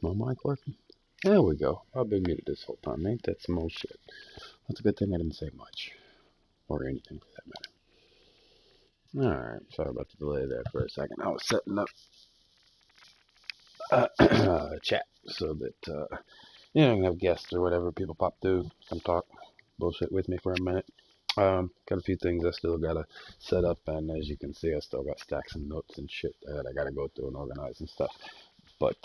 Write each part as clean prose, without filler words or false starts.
My mic working? There we go. I've been muted this whole time. Ain't that some old shit? That's a good thing I didn't say much. Or anything for that matter. Alright, sorry about the delay there for a second. I was setting up chat so that, I can have guests or whatever. People pop through, come talk bullshit with me for a minute. Got a few things I still gotta set up, and as you can see, I still got stacks of notes and shit that I gotta go through and organize and stuff. But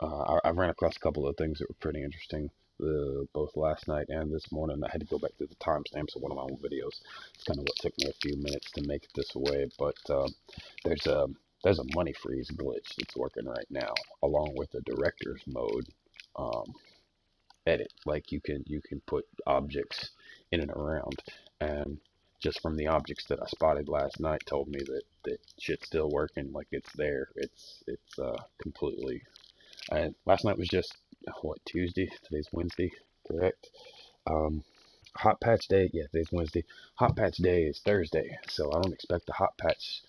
I ran across a couple of things that were pretty interesting, both last night and this morning. I had to go back to the timestamps of one of my own videos. It's kind of what took me a few minutes to make it this way, but there's a there's a money freeze glitch that's working right now, along with the director's mode um, edit. Like you can put objects in and around, and just from the objects that I spotted last night told me that shit's still working. Like it's there. It's completely. And last night was just what, Tuesday. Today's Wednesday, correct? Um, hot patch day. Yeah, today's Wednesday. Hot patch day is Thursday, so I don't expect the hot patch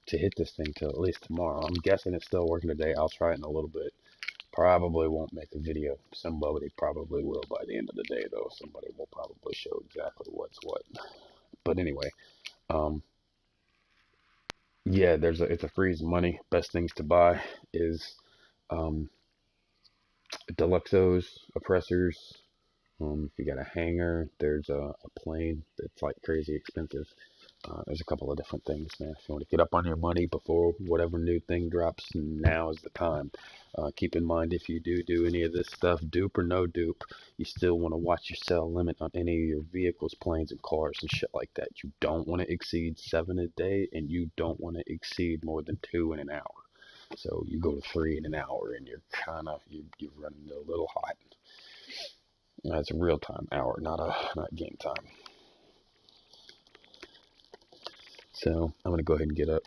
to hit this thing till at least tomorrow. I'm guessing it's still working today. I'll try it in a little bit. Probably won't make a video. Somebody probably will by the end of the day, though. Somebody will probably show exactly what's what. But anyway, um, yeah, it's a freeze money. Best things to buy is um, Deluxos, oppressors. If you got a hanger, there's a plane that's like crazy expensive. There's a couple of different things, man. If you want to get up on your money before whatever new thing drops, now is the time. Keep in mind, if you do any of this stuff, dupe or no dupe, you still want to watch your sell limit on any of your vehicles, planes, and cars and shit like that. You don't want to exceed 7 a day, and you don't want to exceed more than 2 in an hour. So you go to 3 in an hour, and you're running a little hot. That's a real time hour, not game time. So I'm gonna go ahead and get up,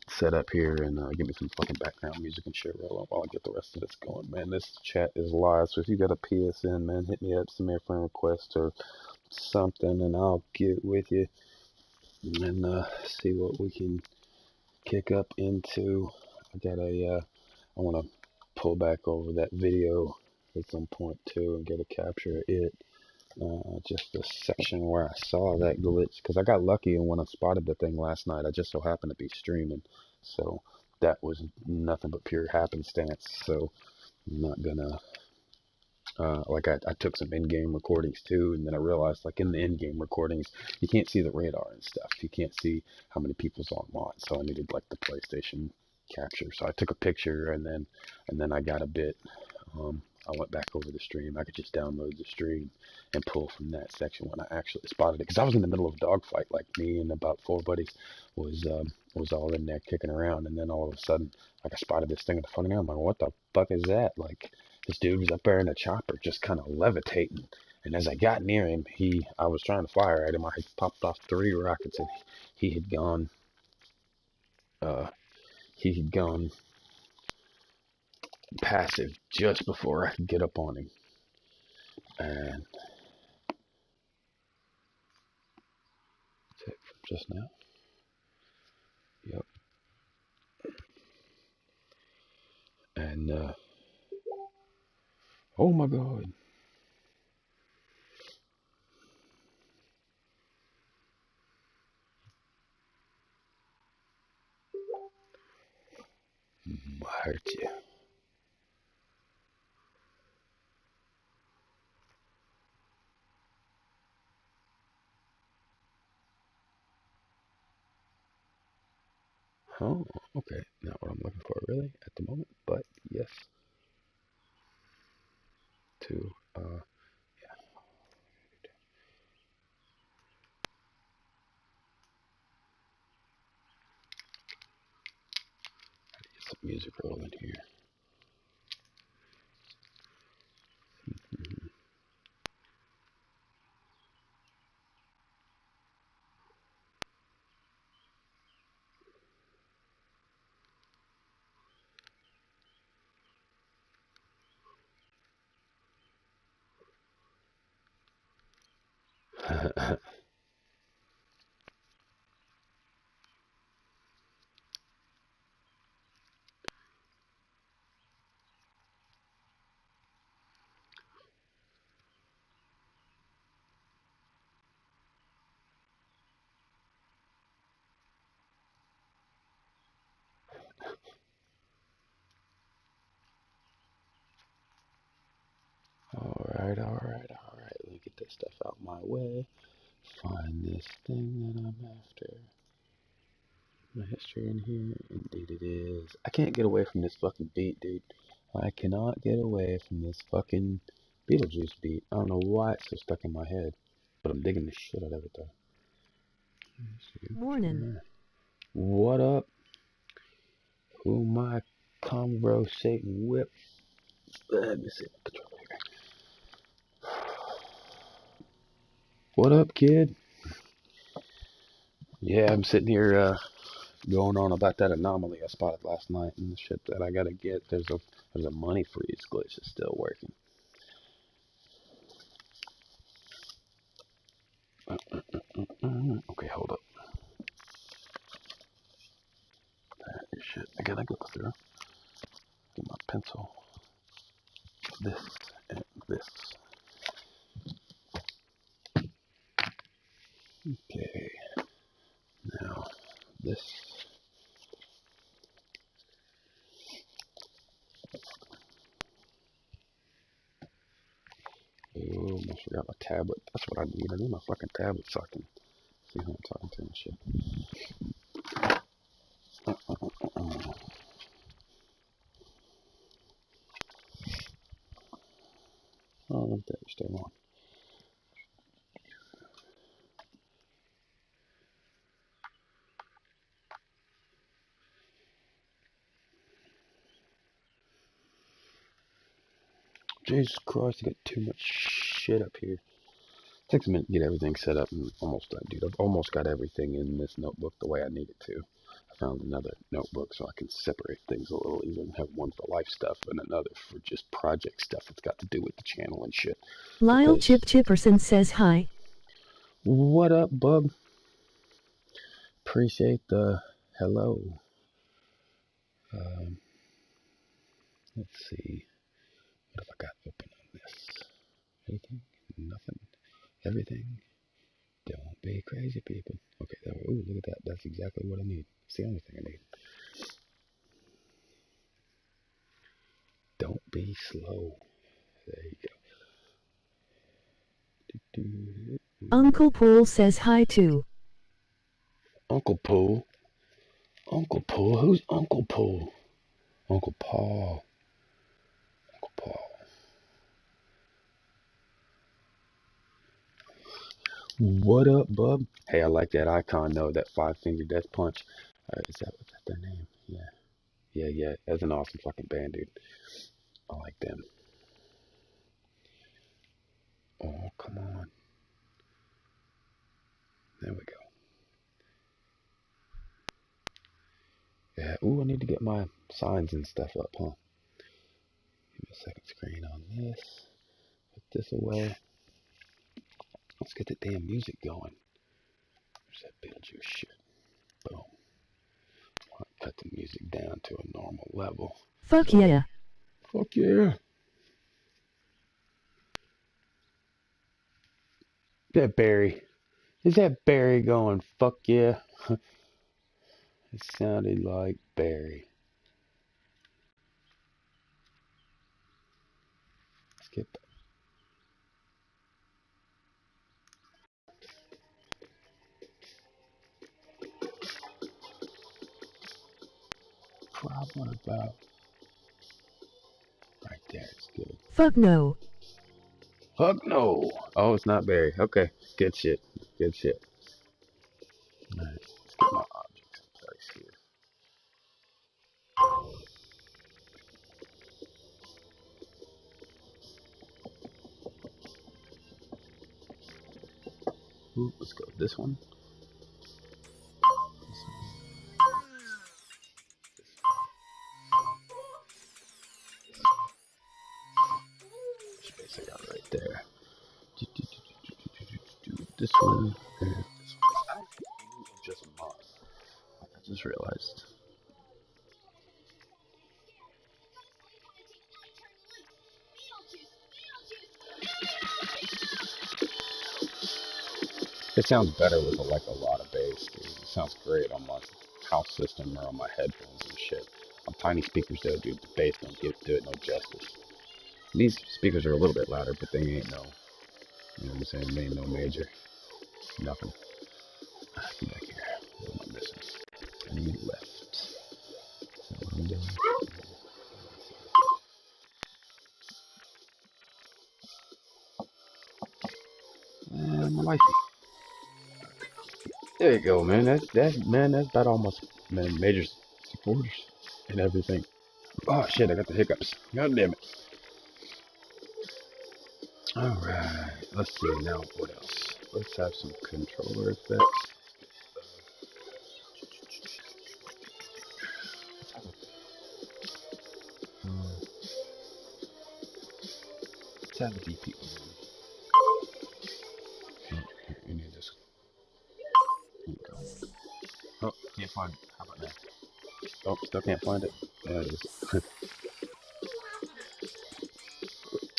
set up here, and give me some fucking background music and shit while I get the rest of this going. Man, this chat is live, so if you got a PSN, man, hit me up, send me a friend request or something, and I'll get with you and see what we can kick up into. I want to pull back over that video at some point too and get a capture of it. Just the section where I saw that glitch, because I got lucky, and when I spotted the thing last night, I just so happened to be streaming, so that was nothing but pure happenstance. So I'm not gonna like I took some in-game recordings too, and then I realized like in the in-game recordings you can't see the radar and stuff. You can't see how many people's online, so I needed like the PlayStation capture. So I took a picture, and then I got a bit. I went back over the stream. I could just download the stream and pull from that section when I actually spotted it, because I was in the middle of a dogfight. Like me and about 4 buddies was all in there kicking around, and then all of a sudden, like I spotted this thing in the fucking air. I'm like, what the fuck is that? Like this dude was up there in a chopper, just kind of levitating. And as I got near him, I was trying to fire at him. I had popped off 3 rockets, and he had gone. Uh, he had gone passive just before I could get up on him. And that's it from just now. Yep. And oh my god. I hurt you. Oh, okay. Not what I'm looking for really at the moment, but yes. To yeah. Get some music rolling here. Alright. Let me get this stuff out my way. Find this thing that I'm after. My history in here? Indeed it is. I can't get away from this fucking beat, dude. I cannot get away from this fucking Beetlejuice beat. I don't know why it's so stuck in my head. But I'm digging the shit out of it, though. Morning. What up? Who my conversating with? Let me see my controller here. What up, kid? Yeah, I'm sitting here going on about that anomaly I spotted last night and the shit that I gotta get. There's a money freeze glitch that's still working. Okay, hold up. That is shit. I gotta go through. Get my pencil. This and this. Okay. Now this. Oh, almost forgot my tablet. That's what I need. I need my fucking tablet so I can see who I'm talking to and shit. Oh, look at that. You're still on. Jesus Christ, I got too much shit up here. Takes a minute to get everything set up and almost done, dude. I've almost got everything in this notebook the way I need it to. I found another notebook so I can separate things a little easier and have one for life stuff and another for just project stuff that's got to do with the channel and shit. Lyle Chip Chipperson says hi. What up, bub? Appreciate the hello. Let's see. What have I got open on this? Anything? Nothing? Everything? Don't be crazy, people. Okay, there. Ooh, look at that. That's exactly what I need. It's the only thing I need. Don't be slow. There you go. Uncle Paul says hi too. Uncle Paul? Uncle Paul? Who's Uncle Paul? Uncle Paul. Uncle Paul. What up, bub? Hey, I like that icon, though. That five-finger death punch. Is that their name? Yeah. Yeah. That's an awesome fucking band, dude. I like them. Oh, come on. There we go. Yeah. Ooh, I need to get my signs and stuff up, huh? Give me a second screen on this. Put this away. Let's get the damn music going. There's that Beetlejuice shit. Boom. Cut the music down to a normal level. Fuck yeah. Fuck yeah. That Barry. Is that Barry going, fuck yeah? It sounded like Barry. Skip that. Problem about right there. It's good. Fuck no. Fuck no. Oh, it's not Barry. Okay. Good shit. Good shit. Alright. Let's get my objects in place here. Ooh, let's go with this one. This one. Space I got right there. This one. And this one. I don't just mod. I just realized. It sounds better with like a lot of bass, dude. It sounds great on my house system or on my headphones and shit. On tiny speakers though, dude, the bass don't do it no justice. These speakers are a little bit louder, but they ain't no, you know what I'm saying? They ain't no major, nothing. Get back here. What am I missing? I need left. Is that what I'm doing? My life. There you go, man. That's about almost, man, major supporters and everything. Oh shit, I got the hiccups. God damn it. Alright, let's see now what else. Let's have some controller effects. Let's have a DP. You need this. There you go. Oh, can't find it. How about that? Oh, still can't find it. There it is.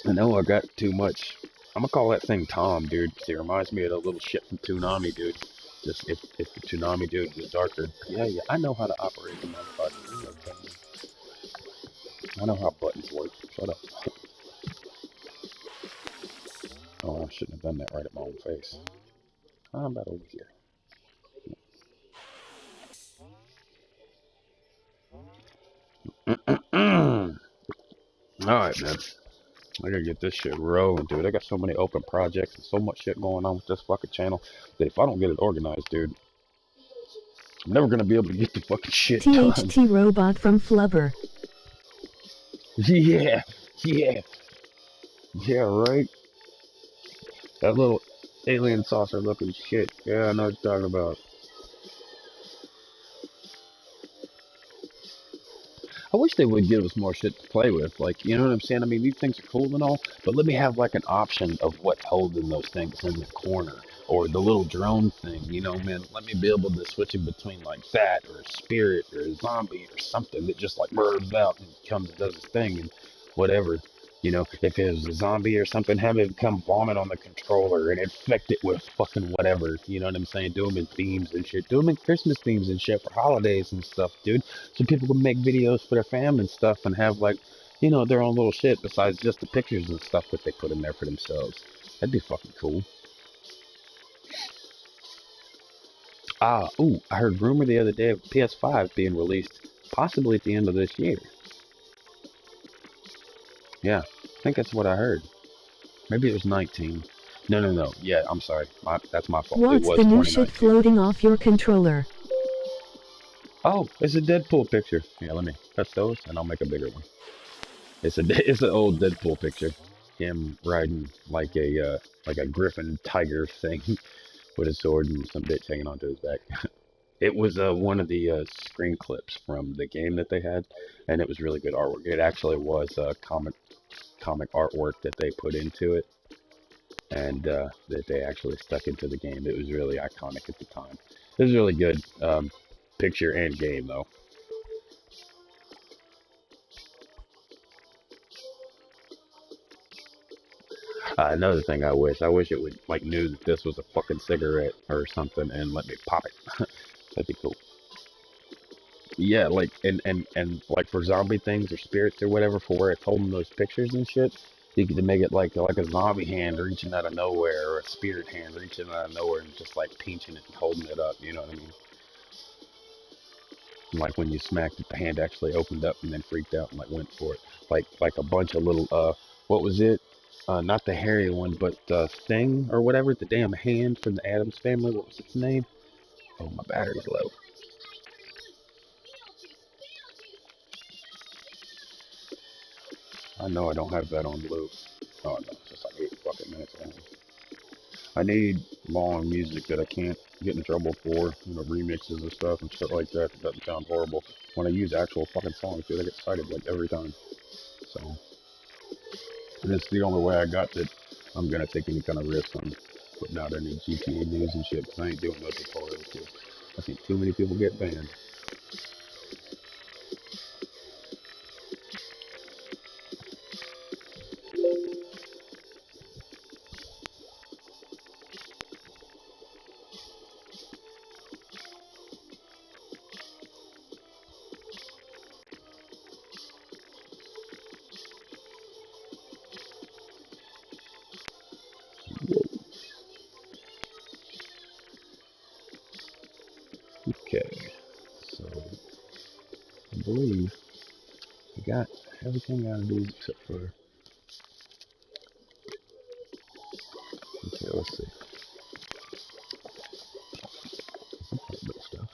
I know I got too much. I'm gonna call that thing Tom, dude, 'cause it reminds me of the little shit from Toonami, dude. Just if the Toonami dude was darker. Yeah, I know how to operate the motherfucker. You okay, man. I know how buttons work. Shut up. Oh, I shouldn't have done that right at my own face. How about over here? Alright, man. I gotta get this shit rolling, dude. I got so many open projects and so much shit going on with this fucking channel that if I don't get it organized, dude, I'm never gonna be able to get the fucking shit done. THT robot from Flubber. Yeah, yeah, yeah, right? That little alien saucer looking shit. Yeah, I know what you're talking about. I wish they would give us more shit to play with. Like, you know what I'm saying? I mean, these things are cool and all, but let me have like an option of what's holding those things in the corner. Or the little drone thing, you know, man. Let me be able to switch in between like that or a spirit or a zombie or something that just like burns out and comes and does its thing and whatever. You know, if it was a zombie or something, have it come vomit on the controller and infect it with fucking whatever. You know what I'm saying? Do them in themes and shit. Do them in Christmas themes and shit for holidays and stuff, dude. So people can make videos for their fam and stuff and have like, you know, their own little shit besides just the pictures and stuff that they put in there for themselves. That'd be fucking cool. Ooh, I heard rumor the other day of PS5 being released possibly at the end of this year. Yeah, I think that's what I heard. Maybe it was 19. No. Yeah, I'm sorry. That's my fault. It What's was the new shit 2019. floating off your controller? Oh, it's a Deadpool picture. Yeah, let me touch those and I'll make a bigger one. It's an old Deadpool picture. Him riding like a griffin tiger thing with a sword and some bitch hanging onto his back. It was one of the screen clips from the game that they had, and it was really good artwork. It actually was comic artwork that they put into it, and that they actually stuck into the game. It was really iconic at the time. It was really good picture and game though. Another thing I wish it would like knew that this was a fucking cigarette or something and let me pop it. That'd be cool. Yeah, like and like for zombie things or spirits or whatever, for where it's holding those pictures and shit, you could make it like a zombie hand reaching out of nowhere or a spirit hand reaching out of nowhere and just like pinching it and holding it up. You know what I mean? Like when you smacked it, the hand actually opened up and then freaked out and like went for it. Like a bunch of little what was it? Not the hairy one, but Thing or whatever. The damn hand from the Addams family. What was its name? Oh, my battery's low. I know I don't have that on loop. Oh no, it's just like 8 fucking minutes long. I need long music that I can't get in trouble for, you know, remixes and stuff and shit like that. That doesn't sound horrible. When I use actual fucking songs, dude, I get cited like every time. So, and it's the only way I got that I'm gonna take any kind of risk on putting out any GTA news and shit. Cause I ain't doing no tutorials, dude. I seen too many people get banned. Okay, so I believe I got everything I need except for. Okay, let's see. Some quite a bit of stuff.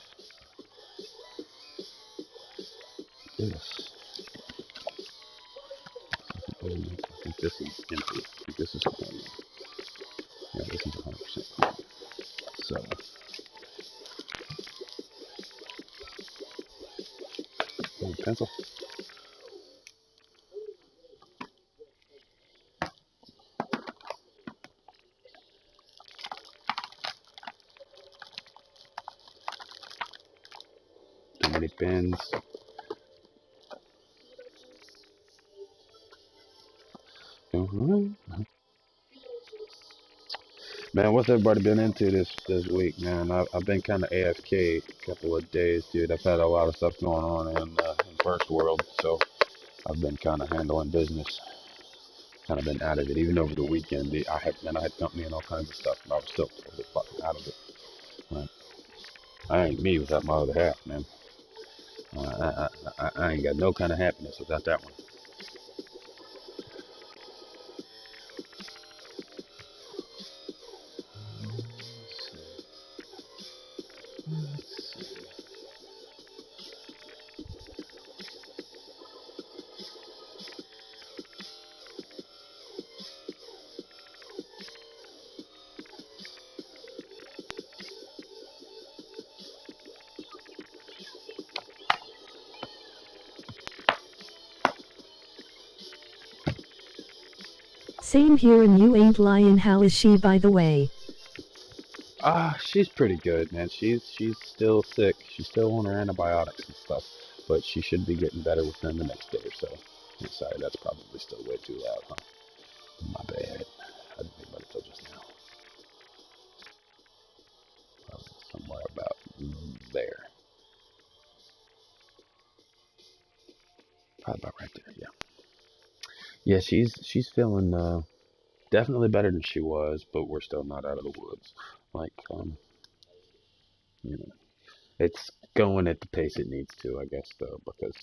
This. Oh, I think this is empty. I think this is clean. Yeah, this is 100% clean. So, pencil. Too many pens. Man, what's everybody been into this week, man? I've been kind of AFK a couple of days, dude. I've had a lot of stuff going on in first world, so I've been kind of handling business. Kind of been out of it, even over the weekend. I had company and all kinds of stuff, but I was still totally fucking out of it. Right? I ain't me without my other half, man. I ain't got no kind of happiness without that one. Same here, and you ain't lying. How is she, by the way? She's pretty good, man. She's still sick. She's still on her antibiotics and stuff, but she should be getting better within the next day or so. I'm sorry, that's probably still way too loud, huh? My bad. I didn't think about it till just now. Probably somewhere about there. Probably about right there. Yeah. Yeah, she's feeling definitely better than she was, but we're still not out of the woods. Like you know, it's going at the pace it needs to, I guess, though, because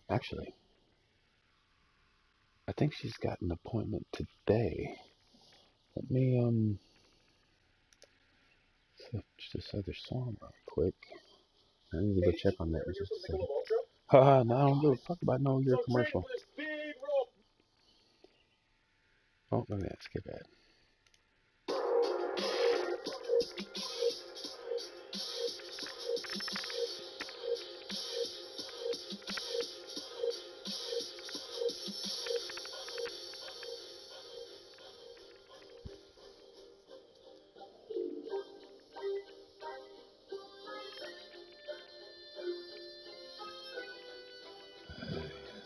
actually, I think she's got an appointment today. Let me search this other song real quick. I need to go check on that in just a second. Haha, no, I don't give a fuck about no your commercial. Oh, look at that, skip ad.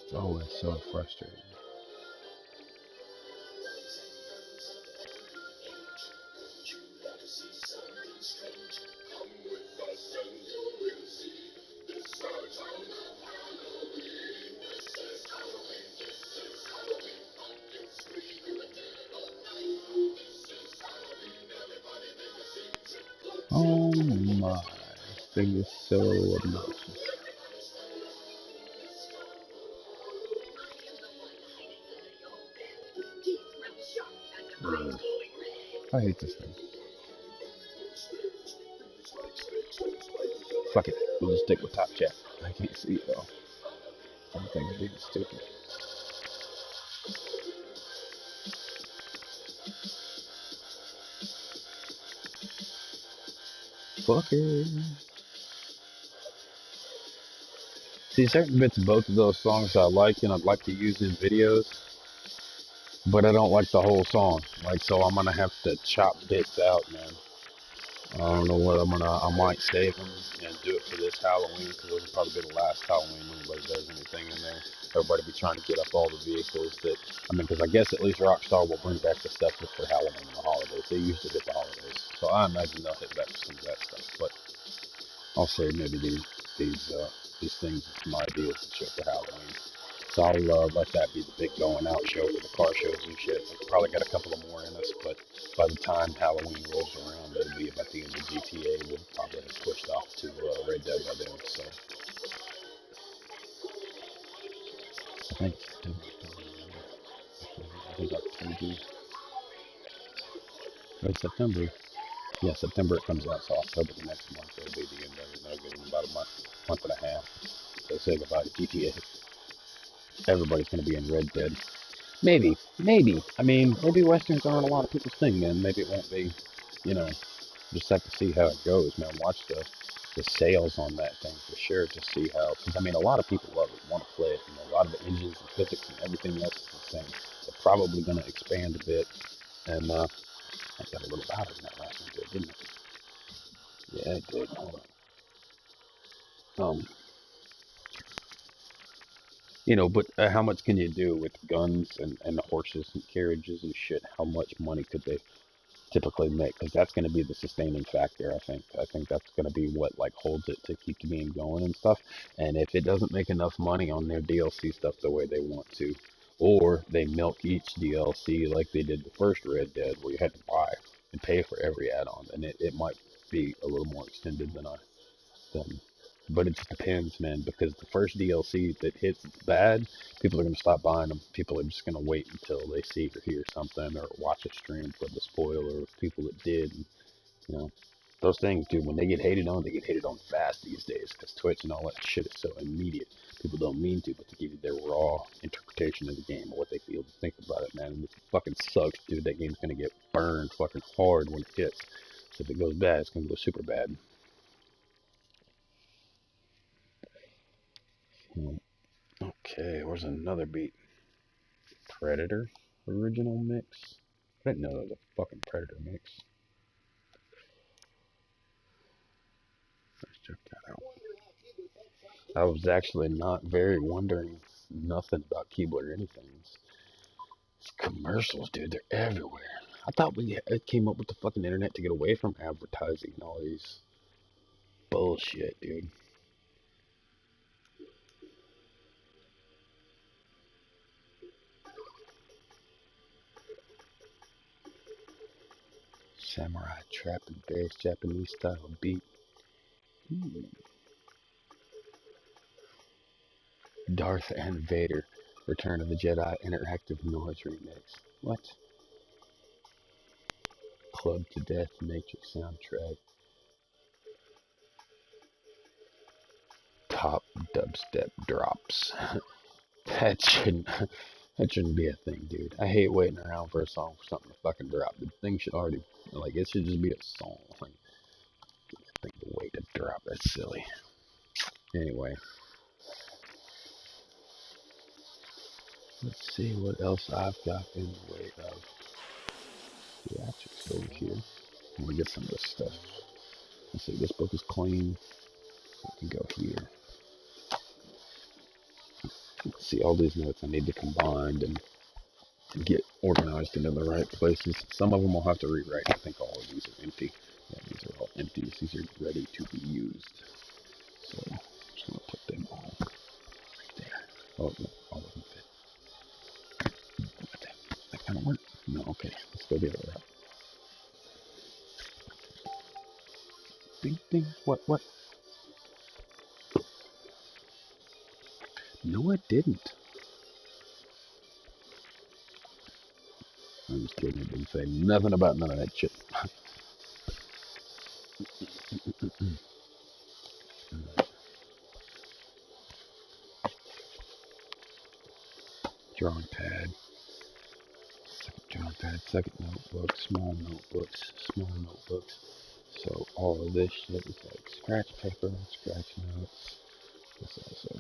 It's always so frustrating. Oh my, this thing is so obnoxious. Ugh. I hate this thing. Fuck it, we'll just stick with Top Chat. I can't see it though. Something's being stupid. Fucker. See, certain bits of both of those songs I like and I'd like to use in videos, but I don't like the whole song. Like, so I'm gonna have to chop bits out, man. I don't know what I might save them and do it for this Halloween, because this will probably be the last Halloween anybody does anything in there. Everybody be trying to get up all the vehicles that, because I guess at least Rockstar will bring back the stuff for Halloween and the holidays. They usually hit the holidays. So I imagine they'll hit back some of that stuff. But I'll say maybe these things, some ideas to show for Halloween. So I'll let that be the big going out show for the car shows and shit. Like, probably got a couple of more in us, but by the time Halloween rolls around, it'll be about the end of GTA. We'll probably have pushed off to September. Yeah, September it comes out, so October the next month it'll be the end of it. And I'll get in about a month and a half. So say goodbye to GTA. Everybody's gonna be in Red Dead. Maybe. I mean, maybe westerns aren't a lot of people's thing, man. Maybe it won't be. You know, just have to see how it goes, man. Watch the sales on that thing for sure to see how. Because I mean, a lot of people love it, want to play it. You know, a lot of the engines and physics and everything else is the same. They're probably gonna expand a bit, and I got a little louder than that last one did, didn't it? Yeah, it did. Hold on. But how much can you do with guns and horses and carriages and shit? How much money could they typically make? Because that's going to be the sustaining factor. I think that's going to be what like holds it to keep the game going and stuff. And if it doesn't make enough money on their DLC stuff the way they want to, or they milk each DLC like they did the first Red Dead, where you had to buy and pay for every add-on, then it might be a little more extended than. But it just depends, man, because the first DLC that hits bad, people are going to stop buying them. People are just going to wait until they see or hear something or watch a stream for the spoiler of people that did. And, you know, those things, dude, when they get hated on, they get hated on fast these days because Twitch and all that shit is so immediate. People don't mean to, but they give you their raw interpretation of the game or what they feel to think about it, man. And if it fucking sucks, dude, that game's going to get burned fucking hard when it hits. So if it goes bad, it's going to go super bad. Okay, where's another beat? Predator original mix? I didn't know there was a fucking Predator mix. Let's check that out. I was actually not very wondering nothing about Keebler or anything. It's commercials, dude, they're everywhere. I thought we came up with the fucking internet to get away from advertising and all these bullshit, dude. Samurai trap and bass Japanese style beat. Darth and Vader, Return of the Jedi interactive noise remix. What? Club to Death Matrix soundtrack. Top dubstep drops. that shouldn't that shouldn't be a thing, dude. I hate waiting around for a song for something to fucking drop. The thing should already it should just be a song. Like think the way to drop. That's silly. Anyway, let's see what else I've got in the way of theatrics over here. I'm gonna get some of this stuff. Let's see, this book is clean. I can go here. Let's see all these notes I need to combine and get organized into the right places. Some of them I'll have to rewrite. I think all of these are empty. Yeah, these are all empty. These are ready to be used. So I'm just gonna put them all right there. Oh, no, all of them fit. That kind of work? No, okay. Let's go the other route. Ding, ding. What? No, I didn't. I'm just kidding. I didn't say nothing about none of that shit. Drawing pad. Second drawing pad. Second notebook. Small notebooks. Small notebooks. So all of this shit is like scratch paper, scratch notes. This also.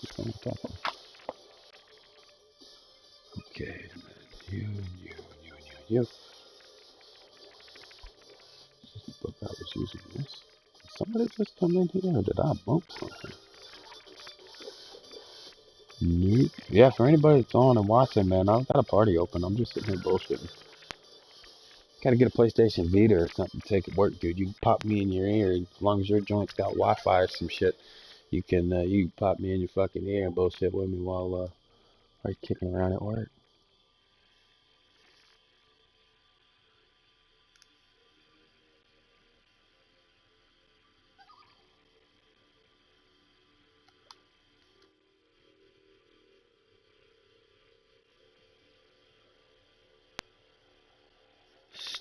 Just going to top of. Okay, and then you, and you, and you, and you, and you. This is the book I was using this. Did somebody just come in here or did I bump something? Nope. Yeah, for anybody that's on and watching, man, I've got a party open. I'm just sitting here bullshitting. Gotta get a PlayStation Vita or something to take it work, dude. You can pop me in your ear, as long as your joint's got Wi-Fi or some shit. You can pop me in your fucking ear and bullshit with me while you're kicking around at work.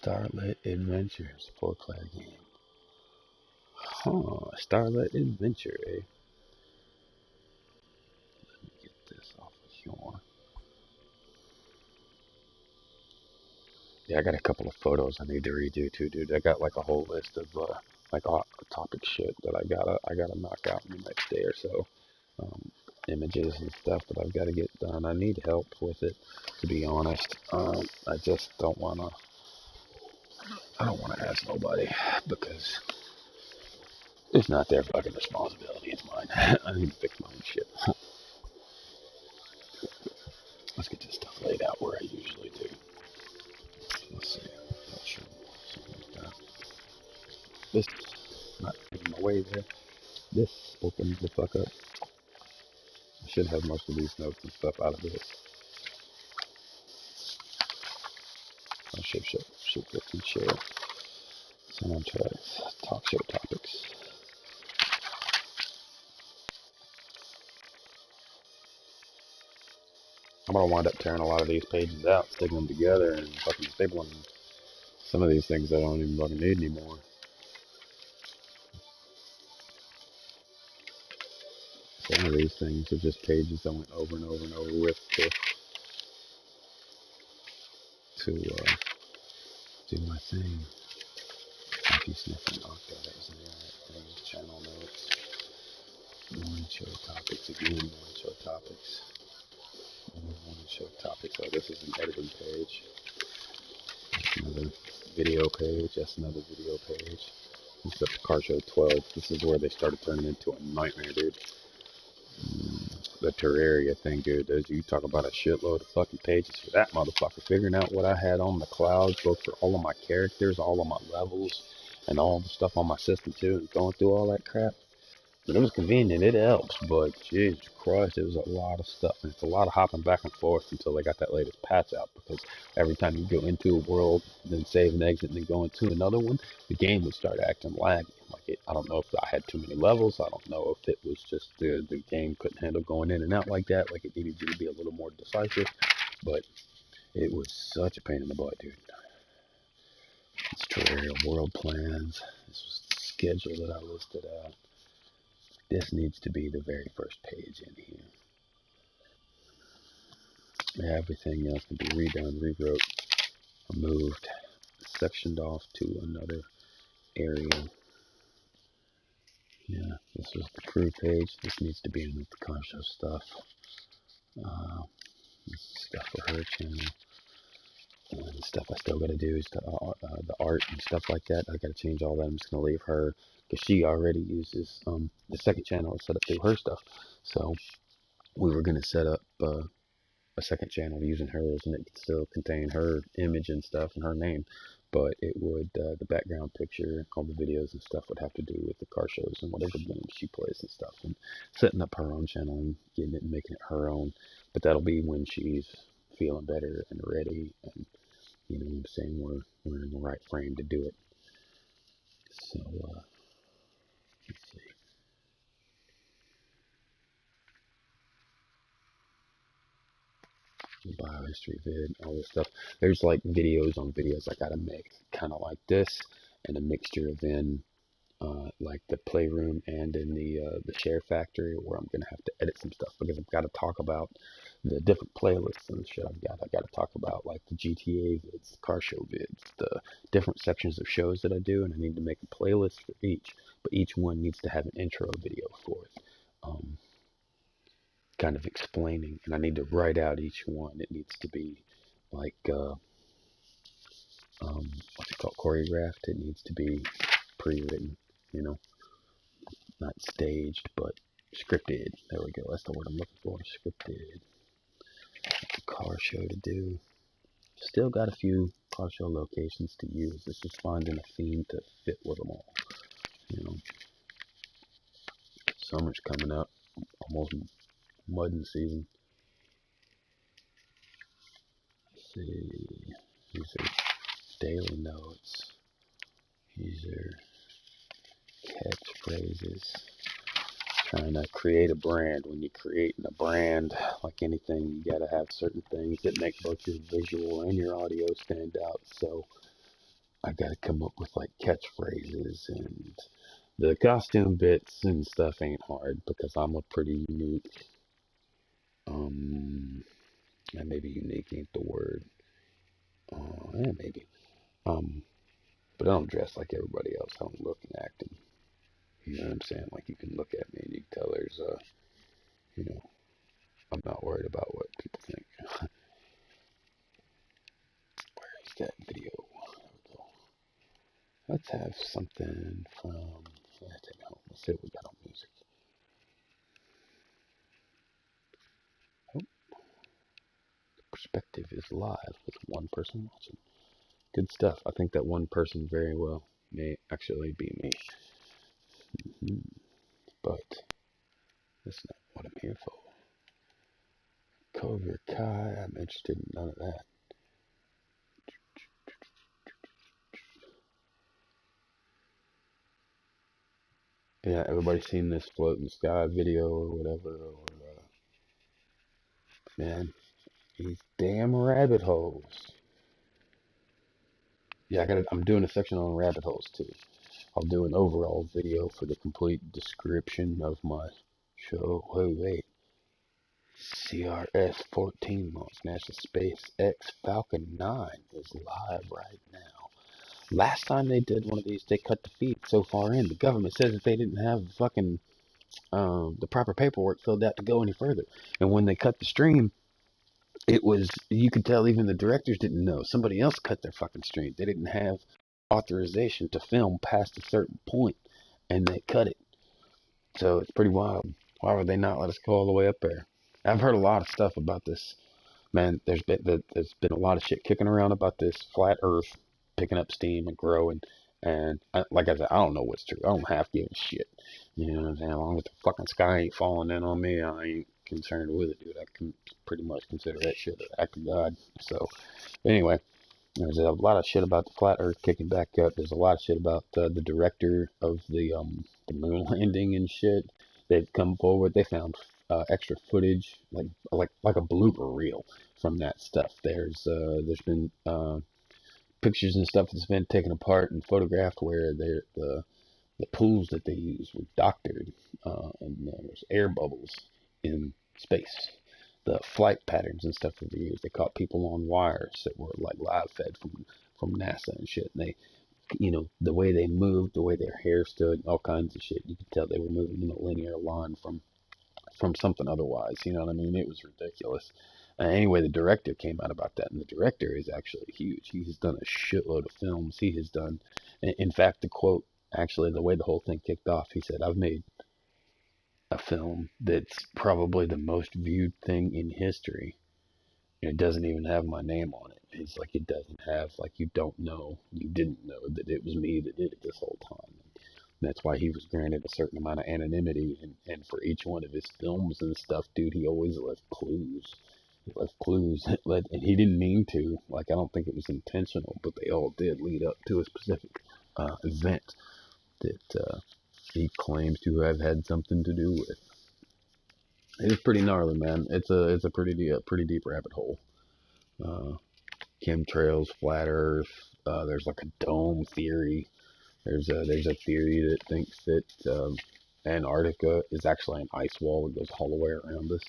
Starlit Adventures, 4-player game. Huh, Starlit Adventure, eh? Let me get this off of here. Yeah, I got a couple of photos I need to redo too, dude. I got like a whole list of like topic shit that I gotta knock out in the next day or so. Um, Images and stuff that I've got to get done. I need help with it, to be honest. I just don't wanna. I don't wanna ask nobody because it's not their fucking responsibility. It's mine. I need to fix my own shit. Let's get this stuff laid out where I usually do. Let's see. That should something like that. This not in my way there. This opens the fuck up. I should have most of these notes and stuff out of this. I should get and share. Soundtracks, talk show topics. I'm gonna wind up tearing a lot of these pages out, sticking them together, and fucking stapling them. Some of these things I don't even fucking need anymore. Some of these things are just pages I went over and over and over with to do my thing. Funky sniffing. Oh god, that was in the right thing. Channel notes. Morning show topics again. Morning show topics. Morning show topics. Oh, this is an editing page. That's another video page. That's another video page. This is the car show 12. This is where they started turning into a nightmare, dude. The Terraria thing, dude. You talk about a shitload of fucking pages for that motherfucker. Figuring out what I had on the clouds, both for all of my characters, all of my levels, and all the stuff on my system too, and going through all that crap. But it was convenient, it helps, but Jesus Christ, it was a lot of stuff, and it's a lot of hopping back and forth until they got that latest patch out, because every time you go into a world, then save and exit, and then go into another one, the game would start acting laggy. I don't know if I had too many levels, I don't know if it was just the game couldn't handle going in and out like that, like it needed you to be a little more decisive, but it was such a pain in the butt, dude. This Terraria world plans, this was the schedule that I listed out. This needs to be the very first page in here. Everything else can be redone, rewrote, moved, sectioned off to another area. Yeah, this was the crew page. This needs to be in the Concho stuff. This is stuff for her channel. And the stuff I still got to do is the art and stuff like that. I got to change all that. I'm just going to leave her because she already uses the second channel is set up through her stuff. So we were going to set up a second channel using hers, and it could still contain her image and stuff and her name, but it would the background picture, all the videos and stuff would have to do with the car shows and whatever games she plays and stuff, and setting up her own channel and getting it and making it her own. But that'll be when she's feeling better and ready, and you know what I'm saying, we're in the right frame to do it. So let's see. Biohistory vid, all this stuff. There's like videos on videos I gotta make, kind of like this, and a mixture of in like the playroom and in the share factory, where I'm gonna have to edit some stuff because I've got to talk about the different playlists and shit I've got. I got to talk about like the GTA vids, the car show vids, the different sections of shows that I do, and I need to make a playlist for each. But each one needs to have an intro video for it. Kind of explaining, and I need to write out each one. It needs to be like what's it called, choreographed. It needs to be pre-written, you know, not staged, but scripted. There we go. That's the word I'm looking for. Scripted. It's a car show to do. Still got a few car show locations to use. It's just finding a theme to fit with them all. You know, summer's coming up, almost mudding season. Let's see. These are daily notes. These are catchphrases. Trying to create a brand. When you're creating a brand, like anything, you gotta have certain things that make both your visual and your audio stand out. So I gotta come up with like catchphrases, and the costume bits and stuff ain't hard because I'm a pretty unique. And maybe unique ain't the word. Yeah, maybe. Um, but I don't dress like everybody else. I don't look and act, and you know what I'm saying. Like you can look at me and you can tell there's you know, I'm not worried about what people think. Where's that video? Let's have something from. Let's take it home. Let's see what we got on music. Oh, perspective is live with one person watching. Good stuff. I think that one person very well may actually be me. But that's not what I'm here for. Cobra Kai, I'm interested in none of that. Yeah, everybody seen this float in the sky video or whatever, or man, these damn rabbit holes. Yeah, I'm doing a section on rabbit holes too. I'll do an overall video for the complete description of my show. Wait. CRS 14 launch. NASA SpaceX Falcon 9 is live right now. Last time they did one of these, they cut the feed so far in. The government says that they didn't have fucking the proper paperwork filled out to go any further. And when they cut the stream, it was, you could tell even the directors didn't know. Somebody else cut their fucking stream. They didn't have authorization to film past a certain point, and they cut it. So it's pretty wild. Why would they not let us go all the way up there? I've heard a lot of stuff about this. Man, there's been a lot of shit kicking around about this flat Earth picking up steam and growing. And like I said, I don't know what's true. I don't half give a shit. You know what I'm saying? As long as the fucking sky ain't falling in on me, I ain't concerned with it, dude. I can pretty much consider that shit an act of God. So anyway, there's a lot of shit about the flat Earth kicking back up. There's a lot of shit about the director of the moon landing and shit. They've come forward. They found extra footage, like a blooper reel from that stuff. There's been pictures and stuff that's been taken apart and photographed where the pools that they use were doctored, and there's air bubbles in space. The flight patterns and stuff that they used, they caught people on wires that were like live fed from NASA and shit. And they, the way they moved, the way their hair stood, all kinds of shit. You could tell they were moving in a linear line from something otherwise. You know what I mean? It was ridiculous. Anyway, the director came out about that, and the director is actually huge. He has done a shitload of films. He has done, in fact, the quote, actually, the way the whole thing kicked off, he said, "I've made a film that's probably the most viewed thing in history, and it doesn't even have my name on it." It's like it doesn't have, like, you didn't know that it was me that did it this whole time. That's why he was granted a certain amount of anonymity, and for each one of his films and stuff, dude, he always left clues. He left clues, and he didn't mean to. Like, I don't think it was intentional, but they all did lead up to a specific event that he claims to have had something to do with. It's pretty gnarly, man. It's a pretty deep rabbit hole. Chemtrails, flat Earth. There's like a dome theory. There's a theory that thinks that Antarctica is actually an ice wall that goes all the way around us.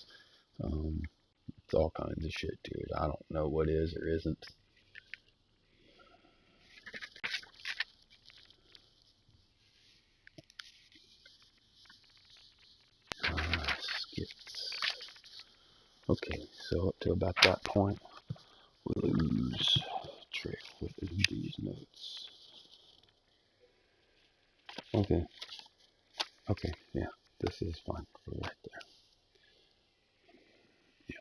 It's all kinds of shit, dude. I don't know what is or isn't. Skits. Okay, so up to about that point, we lose track with these notes. Okay, yeah, this is fine for right there. Yeah,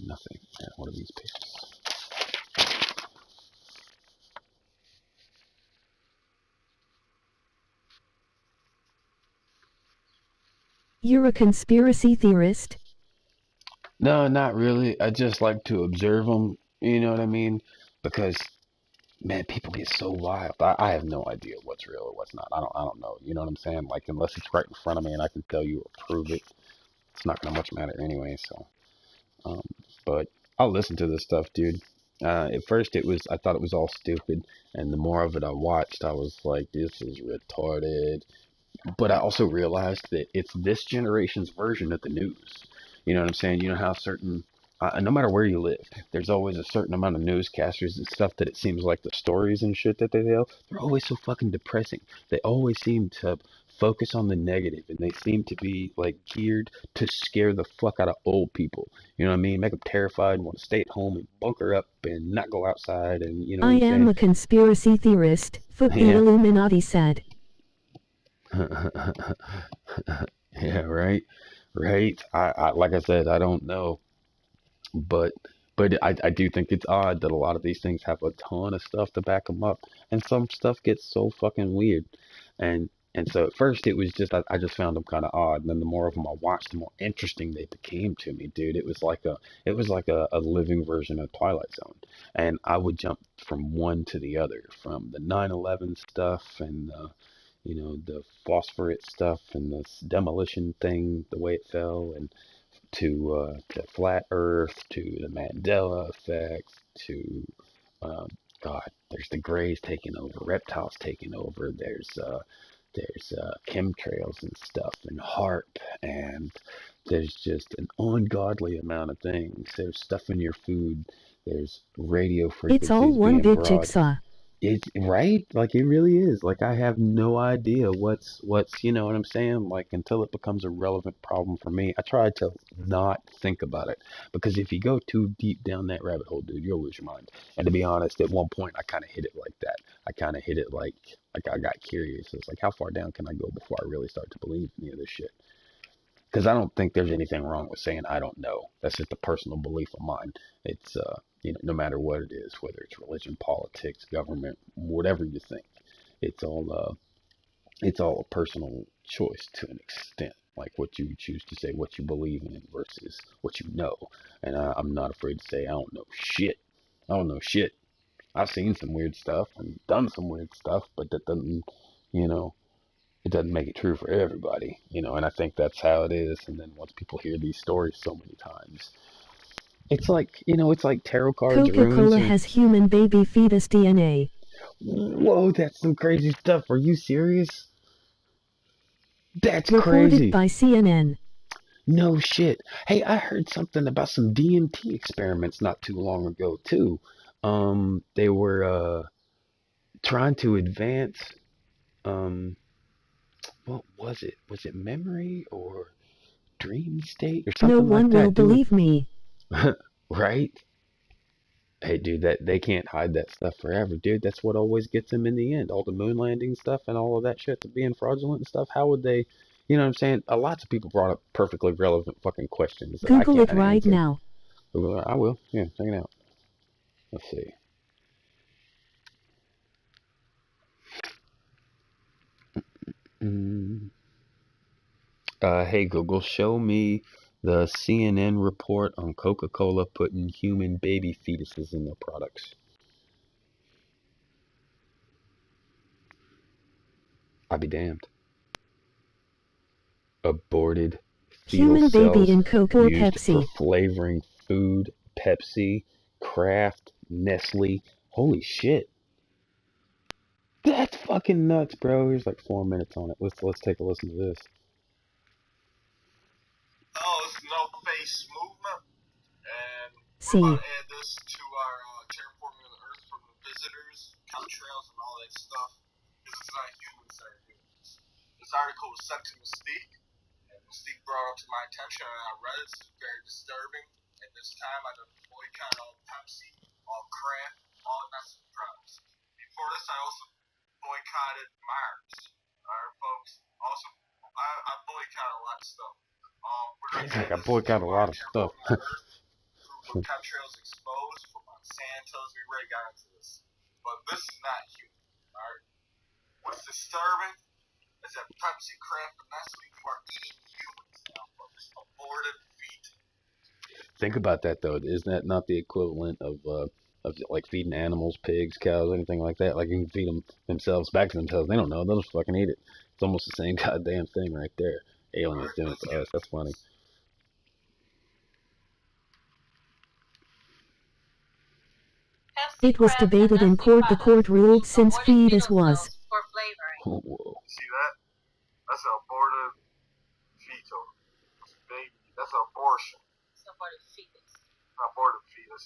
nothing. Yeah, what are these pages? You're a conspiracy theorist? No, not really. I just like to observe them. You know what I mean? Because man, people get so wild. I have no idea what's real or what's not. I don't know. You know what I'm saying? Like unless it's right in front of me and I can tell you or prove it, it's not gonna much matter anyway. So, um, but I'll listen to this stuff, dude. At first, I thought it was all stupid, and the more of it I watched, I was like, this is retarded. But I also realized that it's this generation's version of the news. You know what I'm saying? You know how certain, no matter where you live, there's always a certain amount of newscasters and stuff that it seems like the stories and shit that they tell, they're always so fucking depressing. They always seem to focus on the negative, and they seem to be like geared to scare the fuck out of old people. You know what I mean? Make them terrified and want to stay at home and bunker up and not go outside, and you know what I I'm am saying? a conspiracy theorist, Foot the Yeah. Illuminati said. Yeah, right, right. I like I said, I don't know, but I do think it's odd that a lot of these things have a ton of stuff to back them up, and some stuff gets so fucking weird, and so at first it was just I just found them kind of odd, and then the more of them I watched, the more interesting they became to me, dude. It was like a living version of Twilight Zone, and I would jump from one to the other, from the 9/11 stuff and you know, the phosphorus stuff and this demolition thing, the way it fell, and to flat Earth, to the Mandela effect, to um, God, there's the Greys taking over, reptiles taking over. There's chemtrails and stuff, and HARP, and there's just an ungodly amount of things. There's stuff in your food. There's radio It's all frequencies one being big broad. jigsaw. It's right, like it really is. Like I have no idea what's you know what I'm saying. Like until it becomes a relevant problem for me, I try to not think about it because if you go too deep down that rabbit hole, dude, you'll lose your mind. And to be honest, at one point I kind of hit it like that. I kind of hit it like I got curious. It's like how far down can I go before I really start to believe any of this shit? Because I don't think there's anything wrong with saying I don't know. That's just a personal belief of mine. It's you know, no matter what it is, whether it's religion, politics, government, whatever you think, it's all a personal choice to an extent. Like what you choose to say, what you believe in versus what you know. And I'm not afraid to say I don't know shit. I don't know shit. I've seen some weird stuff and done some weird stuff, but that doesn't, you know, it doesn't make it true for everybody, you know, and I think that's how it is. And then once people hear these stories so many times, it's like, you know, it's like tarot cards, runes, Coca-Cola or has human baby fetus DNA. whoa, that's some crazy stuff. Are you serious? That's Reported crazy. by CNN. No shit. Hey, I heard something about some DMT experiments not too long ago too. They were trying to advance um, what was it? Was it memory or dream state or No something like one will that? Doing believe me. right? Hey, dude, that they can't hide that stuff forever, dude. That's what always gets them in the end. All the moon landing stuff and all of that shit, the being fraudulent and stuff. How would they, you know what I'm saying? Lots of people brought up perfectly relevant fucking questions that I Google can't it right answer. now. I will. Yeah, check it out. Let's see. Mm. Hey Google, show me the CNN report on Coca-Cola putting human baby fetuses in their products. I'll be damned. Aborted fetal Human baby cells in Coke or used for Pepsi. flavoring food, Pepsi, Kraft, Nestle. Holy shit. That's fucking nuts, bro. Here's like 4 minutes on it. Let's take a listen to this. See. He's like, I boycott a lot of stuff. Think about that though. Isn't that not the equivalent of like feeding animals, pigs, cows, anything like that? Like you can feed them themselves back to themselves. They don't know. They'll just fucking eat it. It's almost the same goddamn thing right there. Aliens doing it to us. That's funny. It was debated in court. The court ruled since fetus was. Oh, whoa. See that? That's an aborted fetal. Baby. That's an abortion. It's an aborted fetus. Aborted fetus.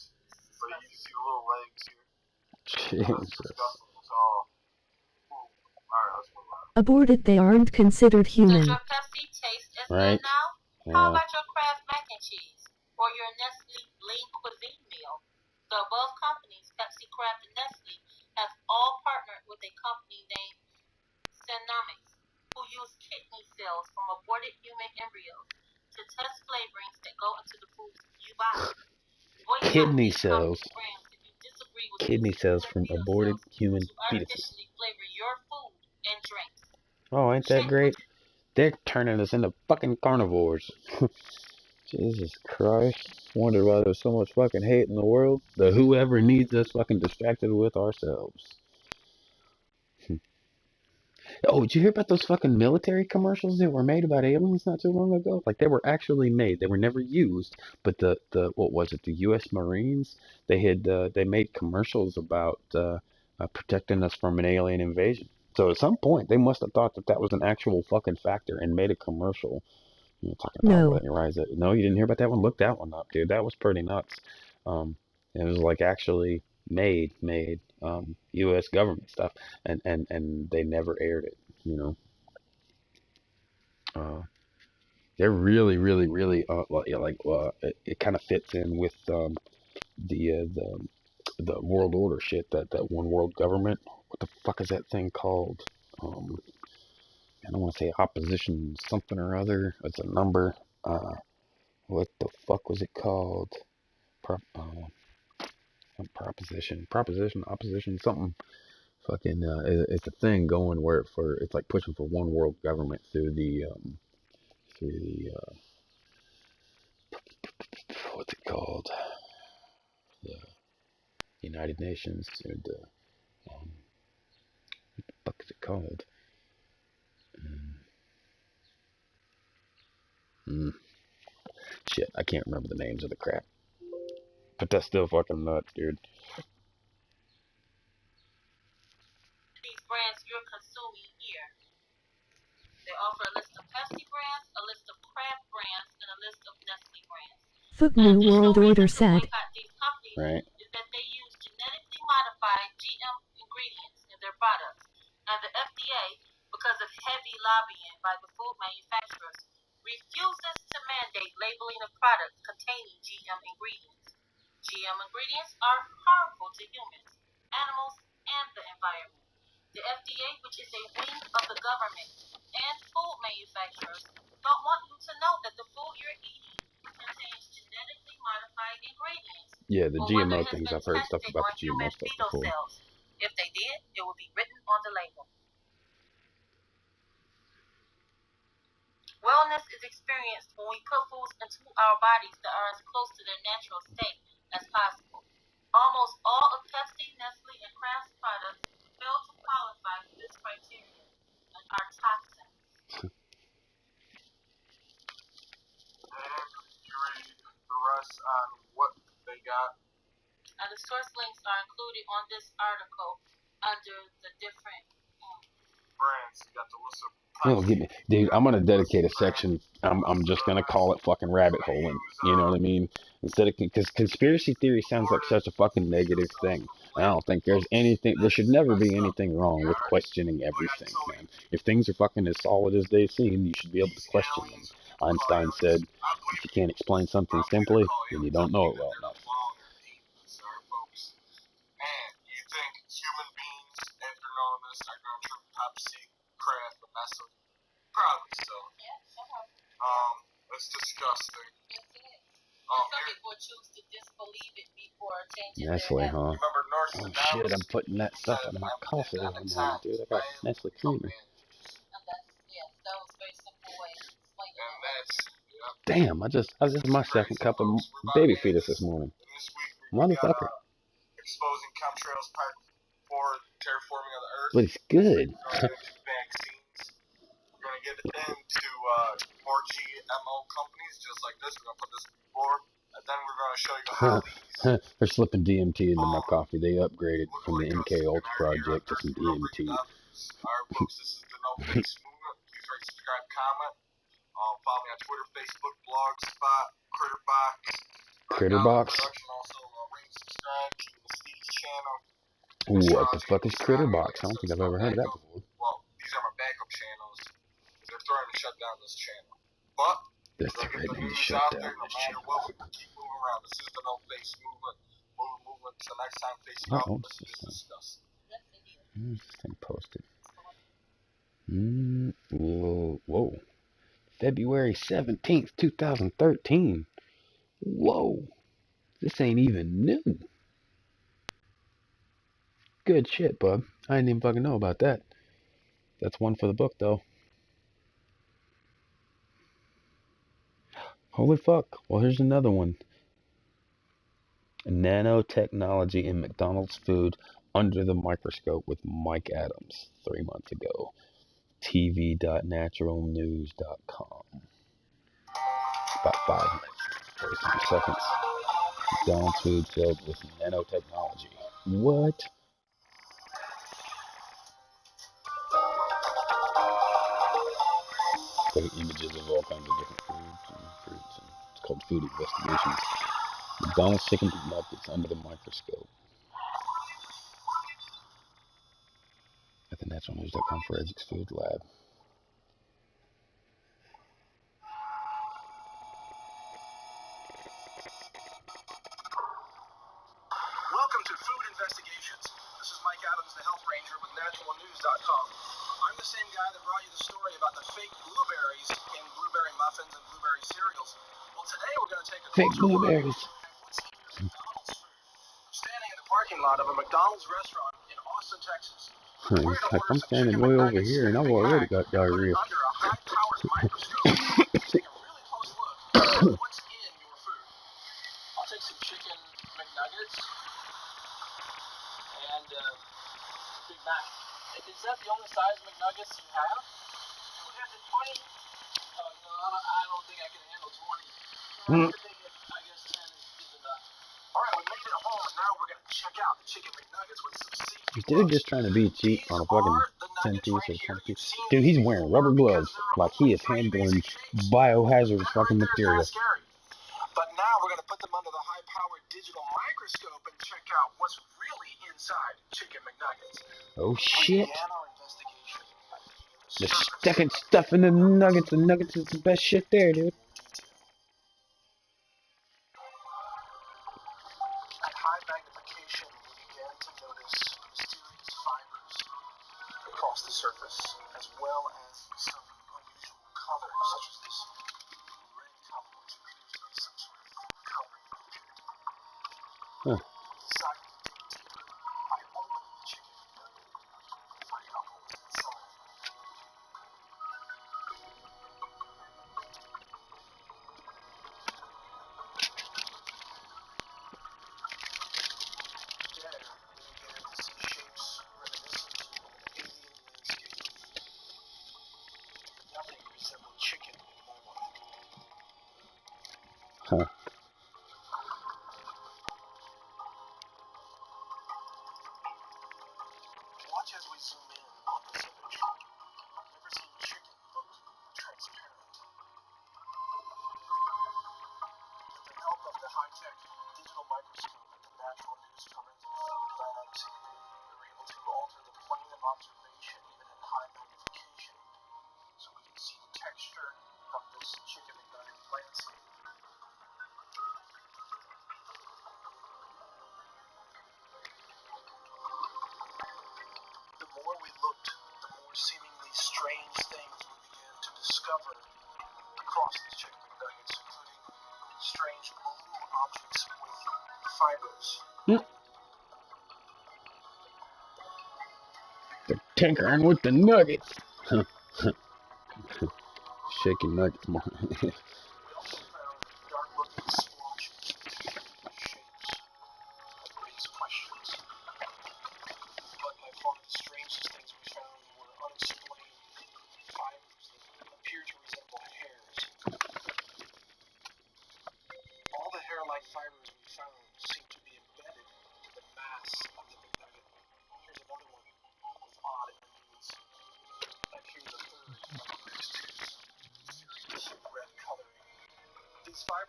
But you can see the little legs here. Jesus. That's disgusting. It's all. Alright, let's move on. Aborted, they aren't considered human. Does your Pepsi taste as Right. good now? Yeah. How about your Kraft mac and cheese? Or your Nestle lean cuisine meal? The above companies, Pepsi, Kraft, and Nestle, have all partnered with a company named Thanx, who use kidney cells from aborted human embryos to test flavorings that go into the foods you buy. Boycott Kidney these cells. company brands if you disagree with Kidney using cells human from fetal aborted cells human to fetuses. artificially flavor your food and drinks. Oh, ain't that great? They're turning us into fucking carnivores. Jesus Christ. Wonder why there's so much fucking hate in the world. The whoever needs us fucking distracted with ourselves. Oh, did you hear about those fucking military commercials that were made about aliens not too long ago? Like, they were actually made. They were never used, but the what was it? The U.S. Marines, they made commercials about protecting us from an alien invasion. So at some point, they must have thought that that was an actual fucking factor and made a commercial. You know, talking about No. letting your eyes. No, you didn't hear about that one. Look that one up, dude. That was pretty nuts. It was like actually made U.S. government stuff, and they never aired it. You know, they're really, really, really it kind of fits in with the world order shit. That one world government. What the fuck is that thing called? I don't want to say opposition something or other. It's a number. What the fuck was it called? Opposition, something. Fucking, it's a thing going where it's like pushing for one world government through the what's it called? The United Nations, or the what the fuck is it called? Mm, shit, I can't remember the names of the crap. But that's still fucking nuts, dude. These brands you're consuming here. They offer a list of Pepsi brands, a list of Kraft brands, and a list of Nestle brands. Fuck New World Order sad. These companies Right. is that they use genetically modified GM ingredients in their products, and the FDA, because of heavy lobbying by the food manufacturers, refuses to mandate labeling of products containing GM ingredients. GM ingredients are harmful to humans, animals, and the environment. The FDA, which is a wing of the government, and food manufacturers don't want you to know that the food you're eating contains genetically modified ingredients. Yeah, the or GMO whether it has things. been I've heard stuff tested about on the GMO human stuff fetal before. cells. If they did, it would be written on the label. Wellness is experienced when we put foods into our bodies that are as close to their natural state as possible. Almost all of Pepsi, Nestle, and Kraft's products fail to qualify for this criteria and are toxic. And you read the rest on what they got. And the source links are included on this article under the different brands. You got the list of Oh, get me, dude. I'm gonna dedicate a section. I'm just gonna call it fucking rabbit holing. You know what I mean? Instead of because conspiracy theory sounds like such a fucking negative thing. I don't think there's anything. There should never be anything wrong with questioning everything, man. If things are fucking as solid as they seem, you should be able to question them. Einstein said, if you can't explain something simply, then you don't know it well enough. And you think human beings, after knowing this, are going to drink Pepsi, Kraft, and Nestle? Probably so. Yeah, sure. It's disgusting. Yes, it is. Some people choose to disbelieve it before changing Nestle, their huh? Remember North Oh Sudan? shit, I'm putting that stuff in my coffee every morning, dude. I got Nestle creamer. That was a very simple way of explaining And it. that's, Damn, I just my second cup of baby fetus this morning. and this week we got Motherfucker. exposing chemtrails part 4, terraforming of the earth. But it's good. We're going to get into vaccines. We're going to get into more GMO companies just like this. We're going to put this before. And then we're going to show you how these They're slipping DMT into my coffee. They upgraded look from the like us. MK And Ultra right here, project to some we're going to bring DMT. it up. Alright, folks, this is the No Face Movement. Please rate, subscribe, comment. Follow me on Twitter, Facebook, Blogspot, Critterbox. Critterbox? Production also rate, subscribe to the Steve's channel. What the fuck is Critterbox? I don't think I've ever heard of that before. Well, these are my backup channels. They're threatening to shut down this channel. But They're we're going to get the threatening to news shut out down there no this matter channel. what. We're going to keep moving around. This is the No Face Movement. Movement. Till next time, facing off. What's Let's this just thing? discuss. Where's this thing posted? Whoa. February 17th, 2013. Whoa. This ain't even new. Good shit, bub. I didn't even fucking know about that. That's one for the book, though. Holy fuck. Well, here's another one. Nanotechnology in McDonald's food under the microscope with Mike Adams 3 months ago. tv.naturalnews.com. About 5 minutes, 47 seconds. McDonald's food filled with nanotechnology. What? Like images of all kinds of different foods and fruits. And it's called Food Investigations. McDonald's chicken nuggets under the microscope. At the naturalnews.com forensics food lab. Welcome to Food Investigations. This is Mike Adams, the Health Ranger with naturalnews.com. I'm the same guy that brought you the story about the fake blueberries in blueberry muffins and blueberry cereals. Well, today we're going to take a Fake closer look at blueberries. what's in McDonald's food. I'm standing in the parking lot of a McDonald's restaurant in Austin, Texas. He's like, I'm standing way over here and I've already got diarrhea. Under a high-powered microscope, take a really close look at what's in your food. I'll take some chicken McNuggets and Big Mac. Is that the only size McNuggets you have? We have the 20. No, I don't think I can handle 20. I guess 10 is enough. All right, we made it home, and now we're gonna check out the chicken McNuggets with some seafood. This dude just trying to be cheap on a fucking 10 piece or 20 piece. Dude, he's wearing rubber gloves like he is handling biohazard fucking material. But now we're going to put them under the high-powered digital microscope and check out what's really inside chicken McNuggets. Oh shit. Began our investigation by looking at the They're surface sticking stuff in the nuggets. The nuggets is the best shit there, dude. At high magnification, we began to notice mysterious fibers across the surface, as well as some unusual colors, such as this red color, which appears to be some sort of coloring agent. Huh. Decided to dig deeper by opening the chicken nugget to find out what was inside. There, we began to see shapes reminiscent of an alien landscape. Nothing resembled chicken in my mind. Huh. Watch as we zoom in on this image. I've never seen chicken look transparent. With the help of the high-tech digital microscope at the Natural News Forensic Food Labs, we were able to alter the plane of observation even at high magnification, so we can see the texture of this chicken McNugget landscape. The more we looked, the more seemingly strange things we began to discover across the chicken McNuggets, including strange blue objects with fibers. They're tinkering with the nuggets. Shaking nuggets more. We also found dark-looking splotches of shapes that raised questions. But by far the strangest things we found were unexplained fibers that appear to resemble hairs. All the hair-like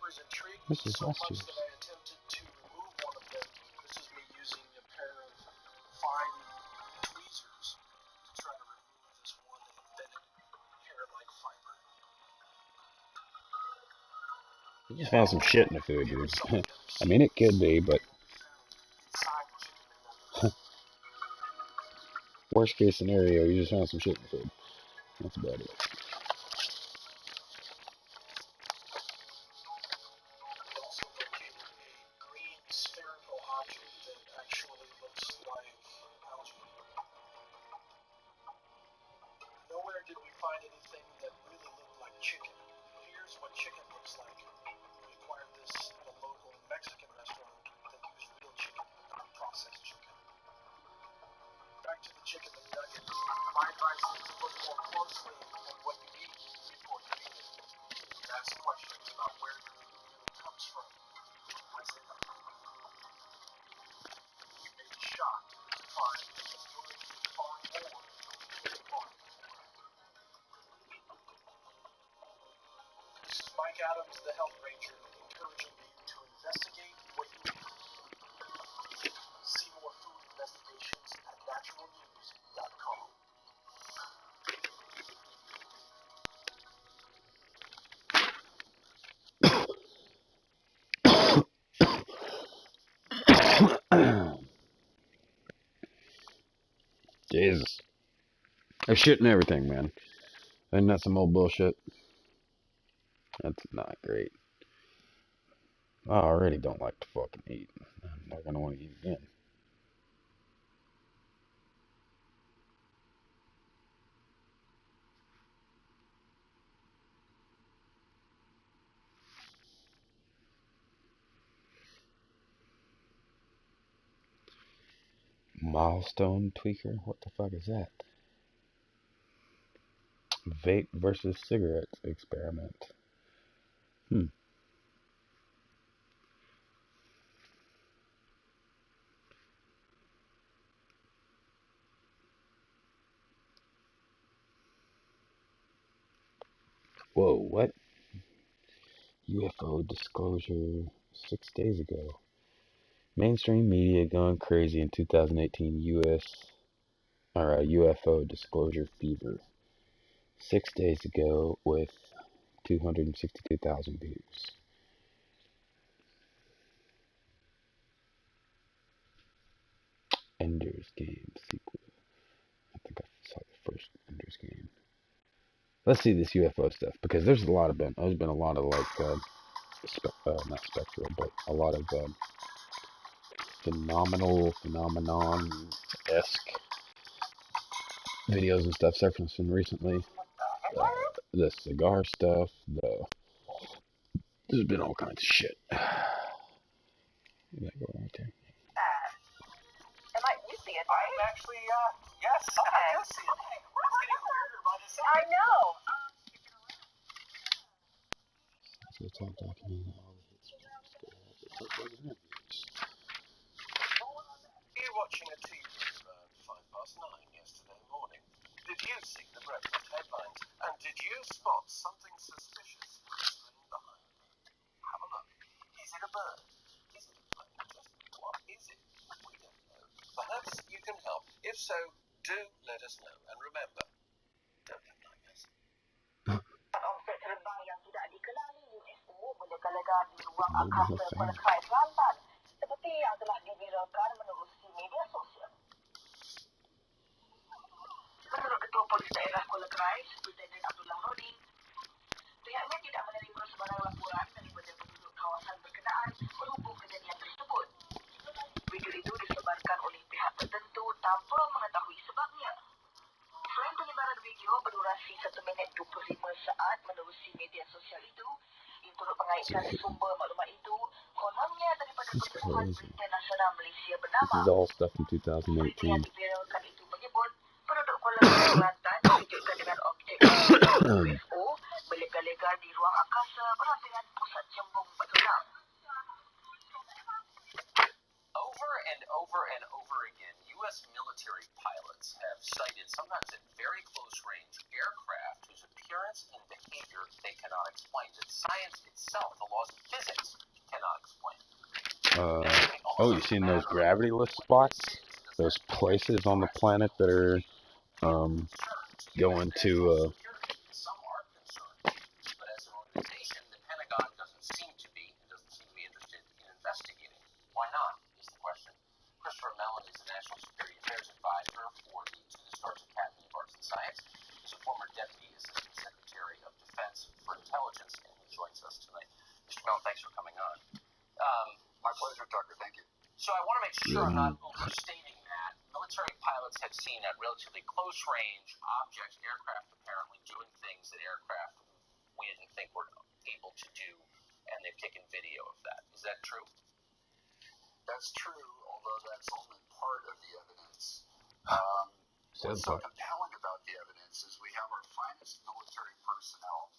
fibers intrigued This me is so last much year's. that I attempted to remove one of them. This is me using a pair of fine tweezers to try to remove this one embedded hair-like fiber. You just found some shit in the food, dude. I mean, it could be, but worst case scenario, you just found some shit in the food. That's about it. We also located a green spherical object that actually looks like algae. Nowhere did we find anything that really looked like chicken. Here's what chicken looks like. We acquired this at a local Mexican restaurant that used real chicken, not processed chicken. Back to the chicken McNugget. My advice is to look more closely at what you eat before you eat it. Ask questions about where your food really comes from. I say that. You may be shocked to find that the good is far more than the far. This is Mike Adams, the Health Ranger, encouraging you to investigate what you eat. See more food investigations at naturalnews.com. Jesus. There's shit in everything, man. Isn't that some old bullshit? That's not great. I already don't like to fucking eat. I'm not gonna want to eat again. Milestone tweaker? What the fuck is that? Vape versus cigarettes experiment. Whoa, what? UFO disclosure 6 days ago. Mainstream media gone crazy in 2018 UFO disclosure fever. 6 days ago with 262,000 views. Ender's Game sequel. I think I saw the first Ender's Game. Let's see this UFO stuff because there's been a lot of like not spectral, but a lot of phenomenon-esque videos and stuff surfacing recently. The cigar stuff, there's been all kinds of shit. That go right there. You see it, right? I'm actually, yes, I do see it. It's getting weirder by the second. I know. So it's all documented. All of it's You watching a TV around 9:05 yesterday morning? Did you see the breakfast headlines? And did you spot something suspicious glittering behind me? Have a look. Is it a bird? Is it a plane? What is it? We don't know. Perhaps you can help. If so, do let us know. And remember, don't have nightmares. Objek terbang yang tidak dikenali UFO melegar-legar di ruang Mobile angkasa fan. Melaka Kelantan seperti yang telah diviralkan menerusi media sosial. Menurut Ketua Polis Daerah Kuala Krai, Superintendent Abdullah Rodin, pihaknya tidak menerima sebarang laporan daripada penduduk kawasan berkenaan berhubung kejadian tersebut. Video itu disebarkan oleh pihak tertentu tanpa mengetahui sebabnya. Selain penyebaran video berdurasi 1 minit 25 saat menerusi media sosial itu, yang turut mengaitkan sumber maklumat itu, kononnya daripada Pertubuhan Berita Nasional Malaysia This bernama. is all stuff from Berita 2018. yang diviralkan itu menyebut penduduk Kuala Lumpur Kelantan dikejutkan dengan objek UFO melegar-legar di ruang angkasa berhampiran pusat cembung Batu Lang. Over and over and over again, U.S. military pilots have cited, sometimes at very close range, aircraft whose appearance and behavior they cannot explain. That science itself, the laws of physics, cannot explain. Oh, you seen those gravity-less spots? Those places on the planet that are going to Some are concerned, but as an organization, the Pentagon doesn't seem to be interested in investigating. Why not, is the question. Christopher Mellon is the National Security Affairs Advisor to the Stars Academy of Arts and Science. He's a former Deputy Assistant Secretary of Defense for Intelligence, and he joins us tonight. Mr. Mellon, thanks for coming on. My pleasure, Tucker. Thank you. So I want to make sure I'm not overstating that. Military pilots have seen at relatively close range objects, aircraft apparently doing things that aircraft we didn't think were able to do, and they've taken video of that. Is that true? That's true, although that's only part of the evidence. What's so compelling about the evidence is we have our finest military personnel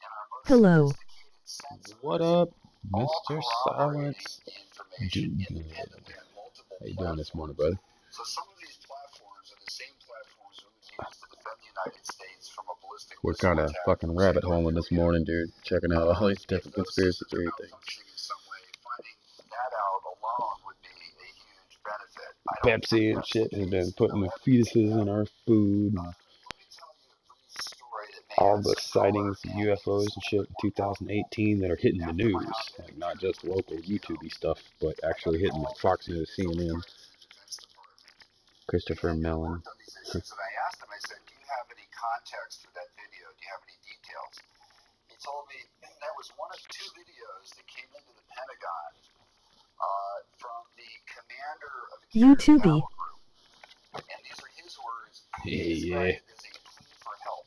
and our most sophisticated sense of what up, Mr. Silence? Dude, how you doing this morning, buddy? So some of these platforms are the same platforms we would use to defend the United States from a ballistic missile attack. We're kind of fucking rabbit holing this morning, dude. Checking out all these different conspiracy theory things. In some way, finding that out alone would be a huge benefit. Pepsi and shit has been putting the fetuses in our food. All the sightings of UFOs and shit in 2018 that are hitting the news, like not just local YouTube stuff, but actually hitting like Fox News, CNN. Christopher Mellon. And I asked him, I said, do you have any context for that video? Do you have any details? He told me there was one of two videos that came into the Pentagon from the commander of the YouTube. group. And these are his words. Yeah. Is a plea for help.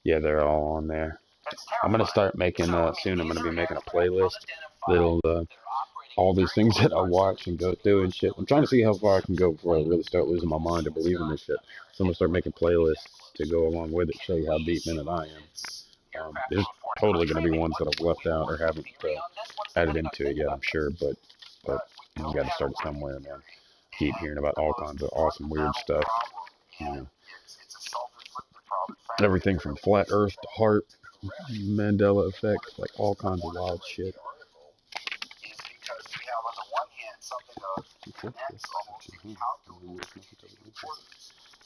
Yeah, they're all on there. I'm gonna start making soon. I'm gonna be making a playlist that'll all these things that I watch and go through and shit. I'm trying to see how far I can go before I really start losing my mind to believe in this shit. So I'm gonna start making playlists to go along with it, show you how deep in it I am. There's totally gonna be ones that I've left out or haven't added into it yet, I'm sure, but you gotta start it somewhere, man. Keep hearing about all kinds of awesome, weird stuff. You know, everything from flat Earth to heart, Mandela effect, like all kinds of wild shit.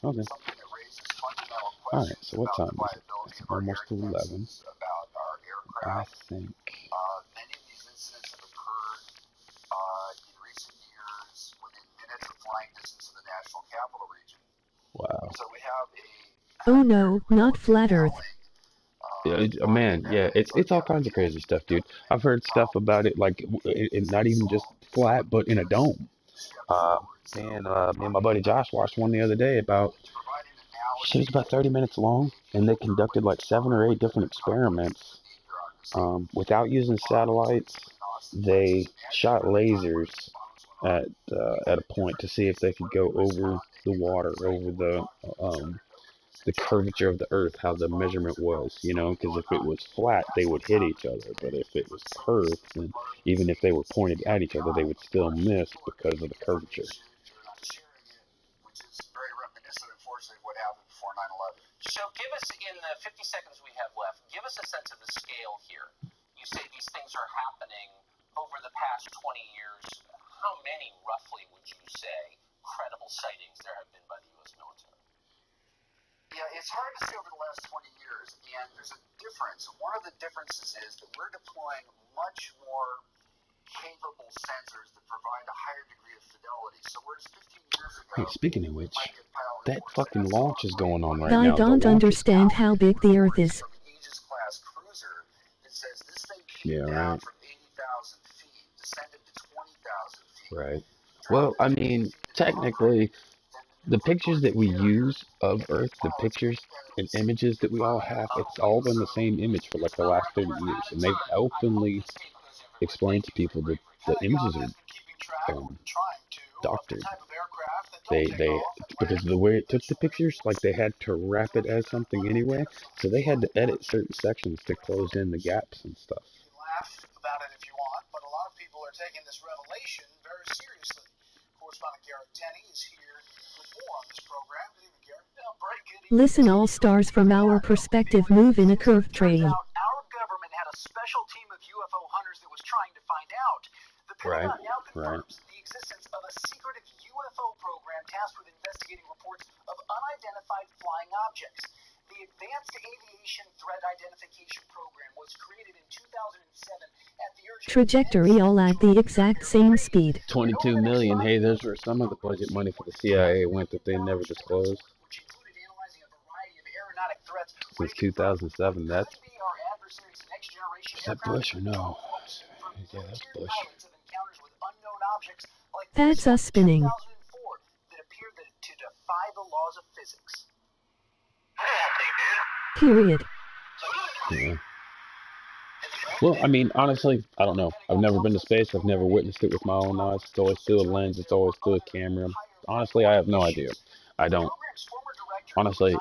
Okay. Alright, so what time is it? It's almost 11. I think. Many of these incidents have occurred in recent years within minutes of flying distance of the National Capital Region. Wow. So we have Oh no, not flat Earth. Yeah, man, yeah, it's all kinds of crazy stuff, dude. I've heard stuff about it, like, it's not even just flat, but in a dome. Me and my buddy Josh watched one the other day about, shit, it was about 30 minutes long, and they conducted like 7 or 8 different experiments. Without using satellites, they shot lasers at a point to see if they could go over the water, over the curvature of the Earth, how the measurement was, you know, because if it was flat, they would hit each other, but if it was curved, then even if they were pointed at each other, they would still miss because of the curvature. So give us, in the 50 seconds we have left, give us a sense of the scale here. You say these things are happening over the past 20 years. How many, roughly, would you say, credible sightings there have been by the U.S. military? Yeah, it's hard to say over the last 20 years, and there's a difference. One of the differences is that we're deploying much more capable sensors that provide a higher degree of fidelity. So whereas 15 years ago... Hey, speaking of which, that fucking launch is going on right I now. don't understand how big the Earth is. Yeah, right. From 80,000 feet, descended to 20,000 feet. Right. Well, I mean, technically, the pictures that we use of Earth, the pictures and images that we all have, it's all been the same image for like the last 30 years. And they've openly explained to people that the images are doctored. They because the way it took the pictures, like they had to wrap it as something anyway, so they had to edit certain sections to close in the gaps and stuff. You can laugh about it if you want, but a lot of people are taking this revelation very seriously. correspondent Garrett Tenney is here with more on this program. Good evening, Garrett. Very good evening. Listen, all stars from our perspective move in a curved train. Turns out our government had a special team of UFO hunters that was trying to find out. The Pentagon now confirms the existence of a secretive UFO program tasked with investigating reports of unidentified flying objects. The Advanced Aviation Threat Identification Program was created in 2007 at the urging Trajectory all at the exact same speed. 22 million. Hey, those were some of the budget money for the CIA went that they never disclosed. which included analyzing a variety of aeronautic threats Since 2007, that's... could be our adversaries' next generation Is that Bush or no? Yeah, that's Bush. pilots of encounters with unknown objects like That's this us spinning. 2004 that appeared to defy the laws of physics. Period. Yeah. Well, I mean, honestly, I don't know. I've never been to space. I've never witnessed it with my own eyes. It's always through a lens. It's always through a camera. Honestly, I have no idea. I don't. Honestly,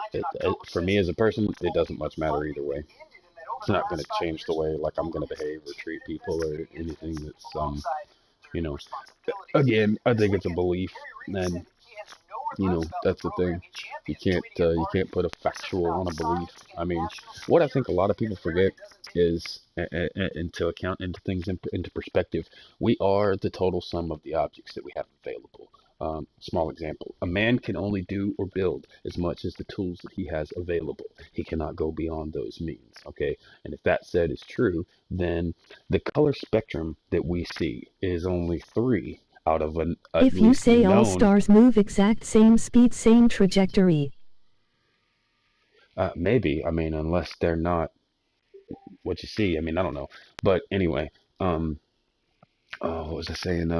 for me as a person, it doesn't much matter either way. It's not going to change the way, like, I'm going to behave or treat people or anything that's, you know. Again, I think it's a belief, and, you know, that's the thing. You can't put a factual on a belief. I mean, what I think a lot of people forget is, into things into perspective, we are the total sum of the objects that we have available. Small example, a man can only do or build as much as the tools that he has available. He cannot go beyond those means, okay? And if that said is true, then the color spectrum that we see is only 3 out of an If you say known, all stars move exact same speed, same trajectory. maybe, I mean, unless they're not what you see. I mean, I don't know. But anyway, what was I saying?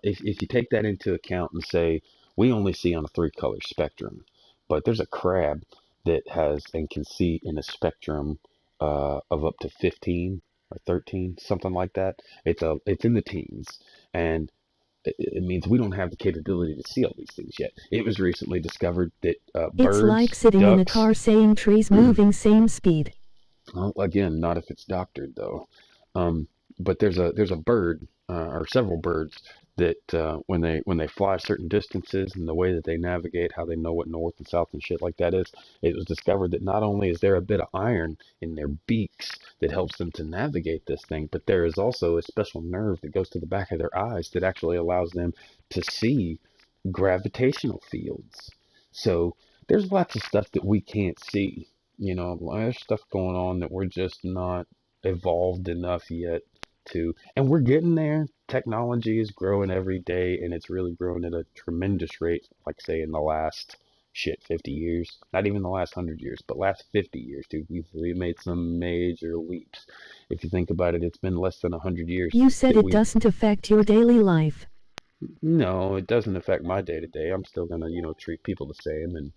If you take that into account and say we only see on a 3-color spectrum, but there's a crab that has and can see in a spectrum of up to 15 or 13, something like that. It's in the teens, and it means we don't have the capability to see all these things yet. It was recently discovered that birds, It's like sitting in a ducks, car saying trees moving same speed. well, again, not if it's doctored though. But there's a bird or several birds that when they fly certain distances and the way that they navigate, how they know what north and south and shit like that is, it was discovered that not only is there a bit of iron in their beaks that helps them to navigate this thing, but there is also a special nerve that goes to the back of their eyes that actually allows them to see gravitational fields. So there's lots of stuff that we can't see. You know, there's stuff going on that we're just not evolved enough yet to, and we're getting there. Technology is growing every day, and it's really growing at a tremendous rate, like say in the last 50 years, not even the last 100 years, but last 50 years, dude. We've made some major leaps. If you think about it, it's been less than 100 years. You said it doesn't affect your daily life. No, it doesn't affect my day to day. I'm still gonna, you know, treat people the same and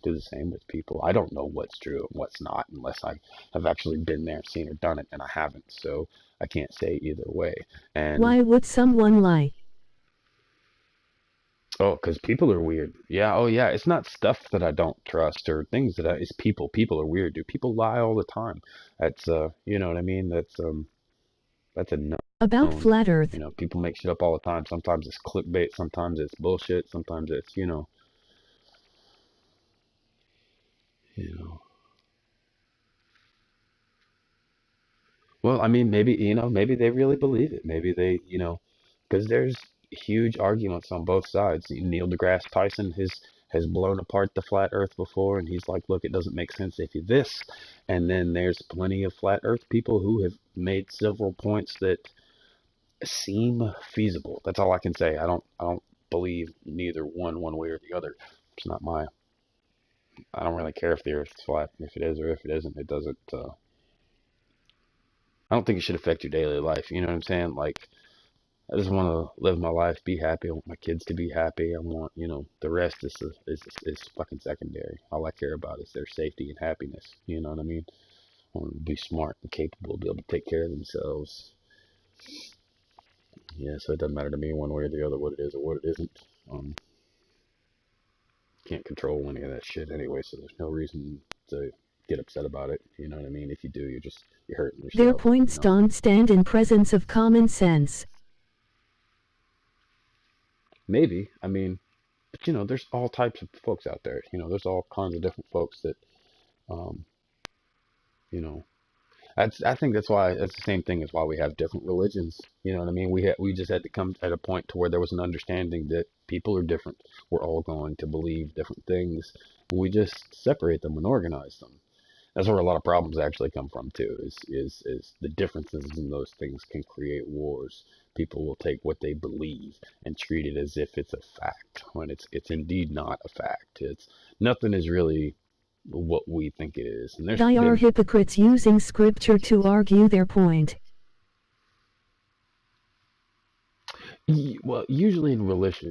do the same with people. I don't know what's true and what's not unless I have actually been there, seen or done it, and I haven't. So I can't say either way. And why would someone lie? Oh, because people are weird. Yeah. Oh, yeah. It's not stuff that I don't trust or things that it's people. People are weird, dude. People lie all the time. That's you know what I mean? That's a no. About flat Earth. You know, people make shit up all the time. Sometimes it's clickbait. Sometimes it's bullshit. Sometimes it's, you know. Well, I mean, maybe, you know, maybe they really believe it. Maybe they, you know, because there's huge arguments on both sides. Neil deGrasse Tyson has blown apart the flat Earth before, and he's like, look, it doesn't make sense if you this. And then there's plenty of flat Earth people who have made several points that seem feasible. That's all I can say. I don't believe neither one way or the other. It's not my. I don't really care if the Earth's flat, if it is or if it isn't. It doesn't. I don't think it should affect your daily life. You know what I'm saying? Like, I just want to live my life, be happy. I want my kids to be happy. I want, you know, the rest is fucking secondary. All I care about is their safety and happiness. You know what I mean? I want them to be smart and capable, be able to take care of themselves. Yeah, so it doesn't matter to me one way or the other what it is or what it isn't. Can't control any of that shit anyway, so there's no reason to get upset about it. You know what I mean? If you do, you're hurting yourself. Their points don't stand in presence of common sense. maybe. I mean, but there's all types of folks out there. There's all kinds of different folks that, um, you know, I think that's the same thing as why we have different religions. You know what I mean? We just had to come at a point to where there was an understanding that people are different. We're all going to believe different things. We just separate them and organize them. That's where a lot of problems actually come from too. Is the differences in those things can create wars. People will take what they believe and treat it as if it's a fact when it's indeed not a fact. It's nothing is really what we think it is. And there's They are been hypocrites using scripture to argue their point. Well, usually in religious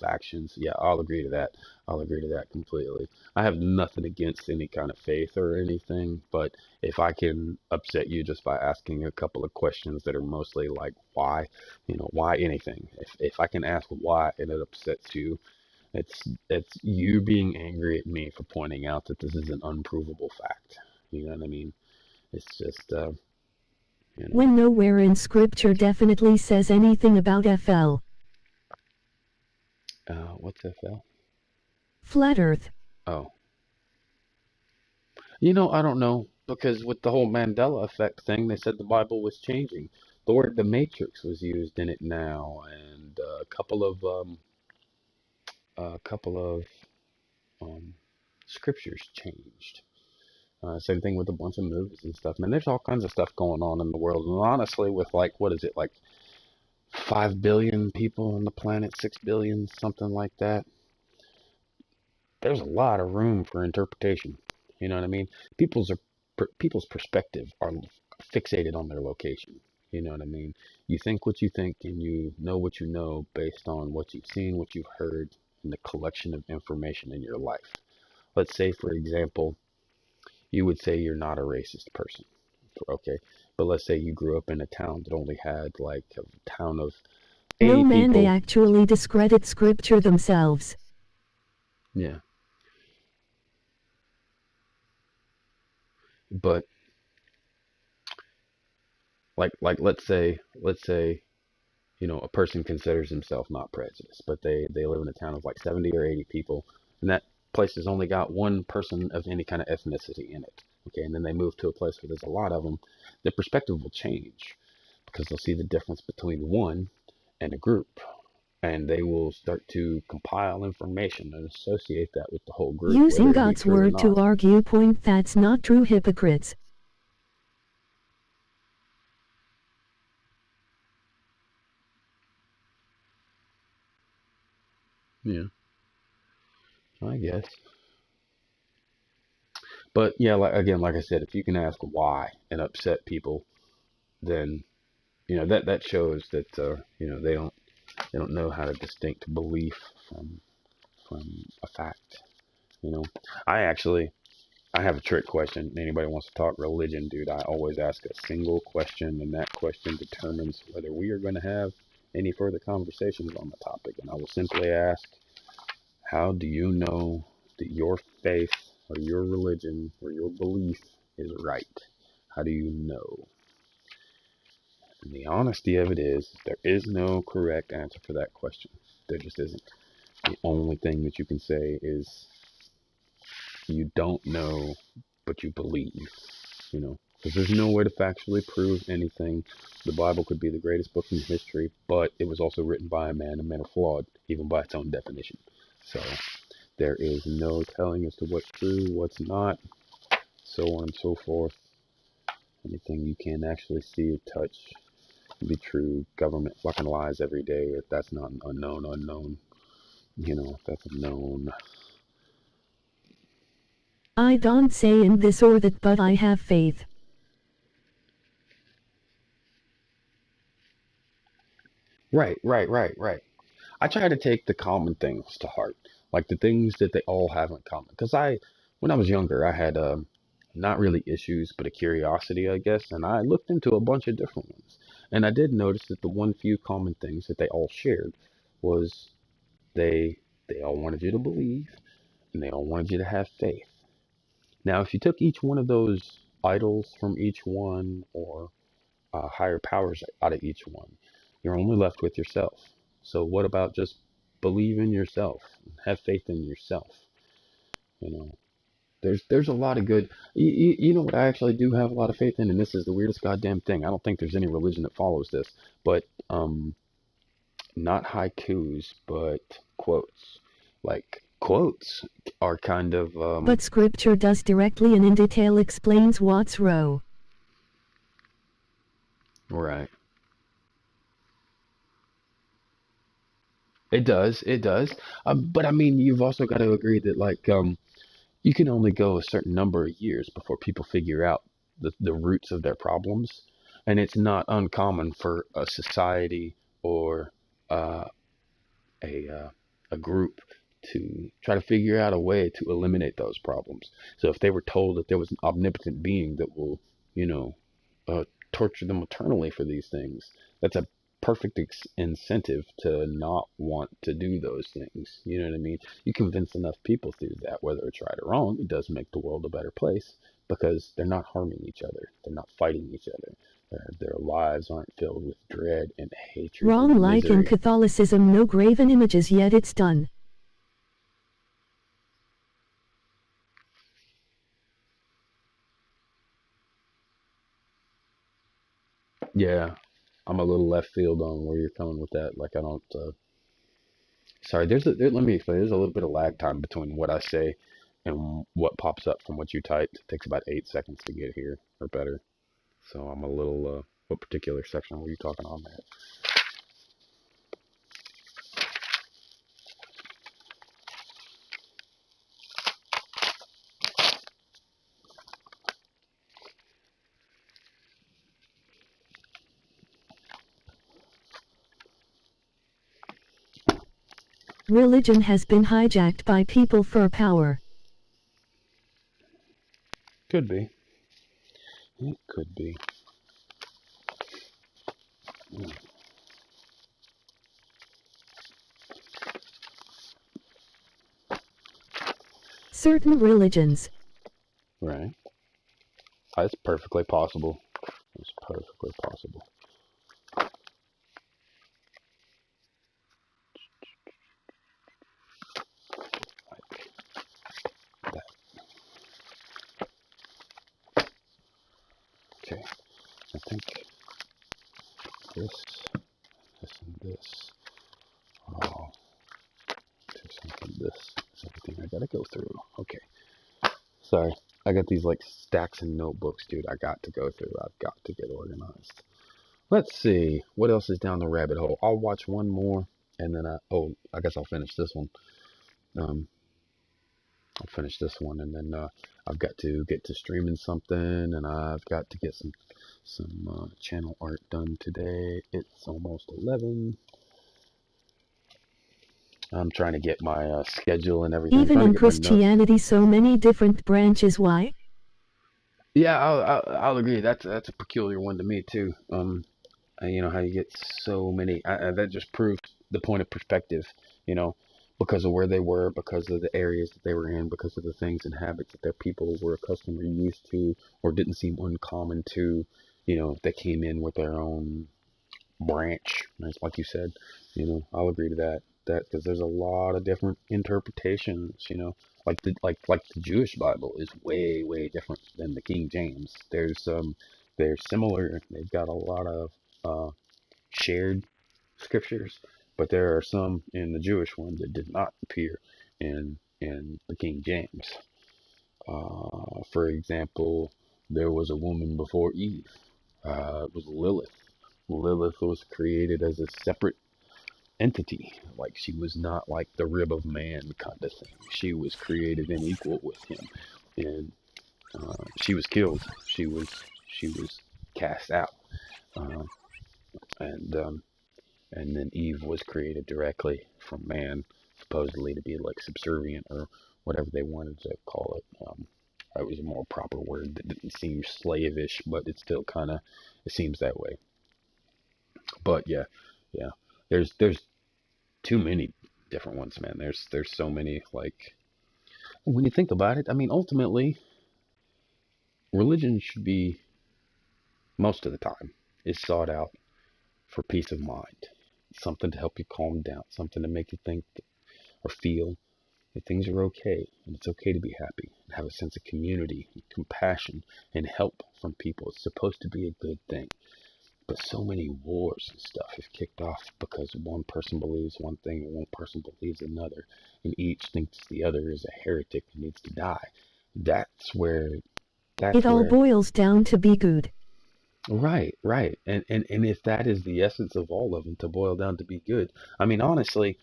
factions, yeah, I'll agree to that. I'll agree to that completely. I have nothing against any kind of faith or anything, but if I can upset you just by asking a couple of questions that are mostly like why, why anything. If I can ask why and it upsets you, it's you being angry at me for pointing out that this is an unprovable fact. You know what I mean? It's just When nowhere in scripture definitely says anything about FL. What's FL? Flat Earth. Oh. I don't know because with the whole Mandela effect thing, they said the Bible was changing. The word "the Matrix" was used in it now, and a couple of scriptures changed. Same thing with a bunch of movies and stuff. Man, there's all kinds of stuff going on in the world, and honestly, with like what is it, like 5 billion people on the planet, 6 billion, something like that. There's a lot of room for interpretation. You know what I mean? People's perspective are fixated on their location. You know what I mean? You think what you think and you know what you know based on what you've seen, what you've heard, and the collection of information in your life. Let's say, for example, you would say you're not a racist person. Okay. But let's say you grew up in a town that only had like a town of No 80 man, they people. actually discredit scripture themselves. Yeah. But like let's say a person considers himself not prejudiced, but they live in a town of like 70 or 80 people, and that place has only got one person of any kind of ethnicity in it. Okay, and then they move to a place where there's a lot of them. Their perspective will change because they'll see the difference between one and a group, and they will start to compile information and associate that with the whole group, Using whether it be God's true or word to not. argue point that's not true, hypocrites. Yeah, I guess. But yeah, like I said, if you can ask why and upset people, then that shows that they don't know how to distinct belief from a fact. You know, I actually I have a trick question. Anybody wants to talk religion, dude? I always ask a single question, and that question determines whether we are going to have any further conversations on the topic. And I will simply ask, how do you know that your faith or your religion or your belief is right? How do you know? And the honesty of it is, there is no correct answer for that question. There just isn't. The only thing that you can say is you don't know, but you believe, because there's no way to factually prove anything. The Bible could be the greatest book in history, but it was also written by a man are flawed, even by its own definition. So there is no telling as to what's true, what's not, so on and so forth. Anything you can actually see or touch can be true. Government fucking lies every day. If that's not an unknown, if that's a known. I don't say in this or that, but I have faith. Right. I try to take the common things to heart, like the things that they all have in common. Because when I was younger, I had not really issues, but a curiosity, I guess, and I looked into a bunch of different ones. And I did notice that the one few common things that they all shared was they they all wanted you to believe, and they all wanted you to have faith. Now, if you took each one of those idols from each one, or higher powers out of each one, You're only left with yourself. So what about just believe in yourself? Have faith in yourself. You know, there's a lot of good. You know what I actually do have a lot of faith in, and this is the weirdest goddamn thing. I don't think there's any religion that follows this, but not haikus, but quotes. Like quotes are kind of But scripture does directly and in detail explains what's wrong. Right. It does. It does. But I mean, you've also got to agree that like you can only go a certain number of years before people figure out the roots of their problems, and it's not uncommon for a society or uh, a a group to try to figure out a way to eliminate those problems. So if they were told that there was an omnipotent being that will, you know, uh, torture them eternally for these things, that's a perfect incentive to not want to do those things. You know what I mean? You convince enough people through that, whether it's right or wrong, it does make the world a better place because they're not harming each other. They're not fighting each other. Their lives aren't filled with dread and hatred Wrong, and like in misery. Catholicism, no graven images, yet it's done. Yeah, I'm a little left field on where you're coming with that. Like I don't. Sorry, let me explain. There's a little bit of lag time between what I say and what pops up from what you typed. It takes about 8 seconds to get here or better. So I'm a little. What particular section were you talking on there? Religion has been hijacked by people for power. Could be. It could be. Certain religions. Right. It's perfectly possible. It's perfectly possible. Like that. Okay. I think this, this, and this. Oh, this is everything I gotta go through. Okay. Sorry. I got these like stacks of notebooks, dude. I got to go through. I've got to get organized. Let's see. What else is down the rabbit hole? I'll watch one more and then I guess I'll finish this one. Um, I'll finish this one and then I've got to get to streaming something and I've got to get some channel art done today. It's almost 11. I'm trying to get my schedule and everything. Even Trying to in get my notes. Christianity, so many different branches. Why? Yeah, I'll agree. That's a peculiar one to me too. You know how you get so many. That just proves the point of perspective. You know, because of where they were, because of the areas that they were in, because of the things and habits that their people were accustomed or used to, or didn't seem uncommon to. You know, they came in with their own branch. Nice, like you said. You know, I'll agree to that. That because there's a lot of different interpretations. You know, like the Jewish Bible is way different than the King James. They're similar. They've got a lot of shared scriptures, but there are some in the Jewish one that did not appear in the King James. For example, there was a woman before Eve. It was Lilith. Lilith was created as a separate entity. Like she was not like the rib of man kind of thing. She was created and equal with him, and she was killed. She was cast out, uh, and then Eve was created directly from man, supposedly to be like subservient or whatever they wanted to call it. It was a more proper word that didn't seem slavish, but it still kind of it seems that way. But yeah, there's too many different ones, man. There's so many. Like when you think about it, I mean, ultimately, religion should be most of the time is sought out for peace of mind, something to help you calm down, something to make you think or feel that things are okay, and it's okay to be happy, and have a sense of community, and compassion, and help from people. It's supposed to be a good thing. But so many wars and stuff have kicked off because one person believes one thing and one person believes another, and each thinks the other is a heretic and needs to die. That's where it all boils down to be good. Right. And if that is the essence of all of them, to boil down to be good, I mean, honestly,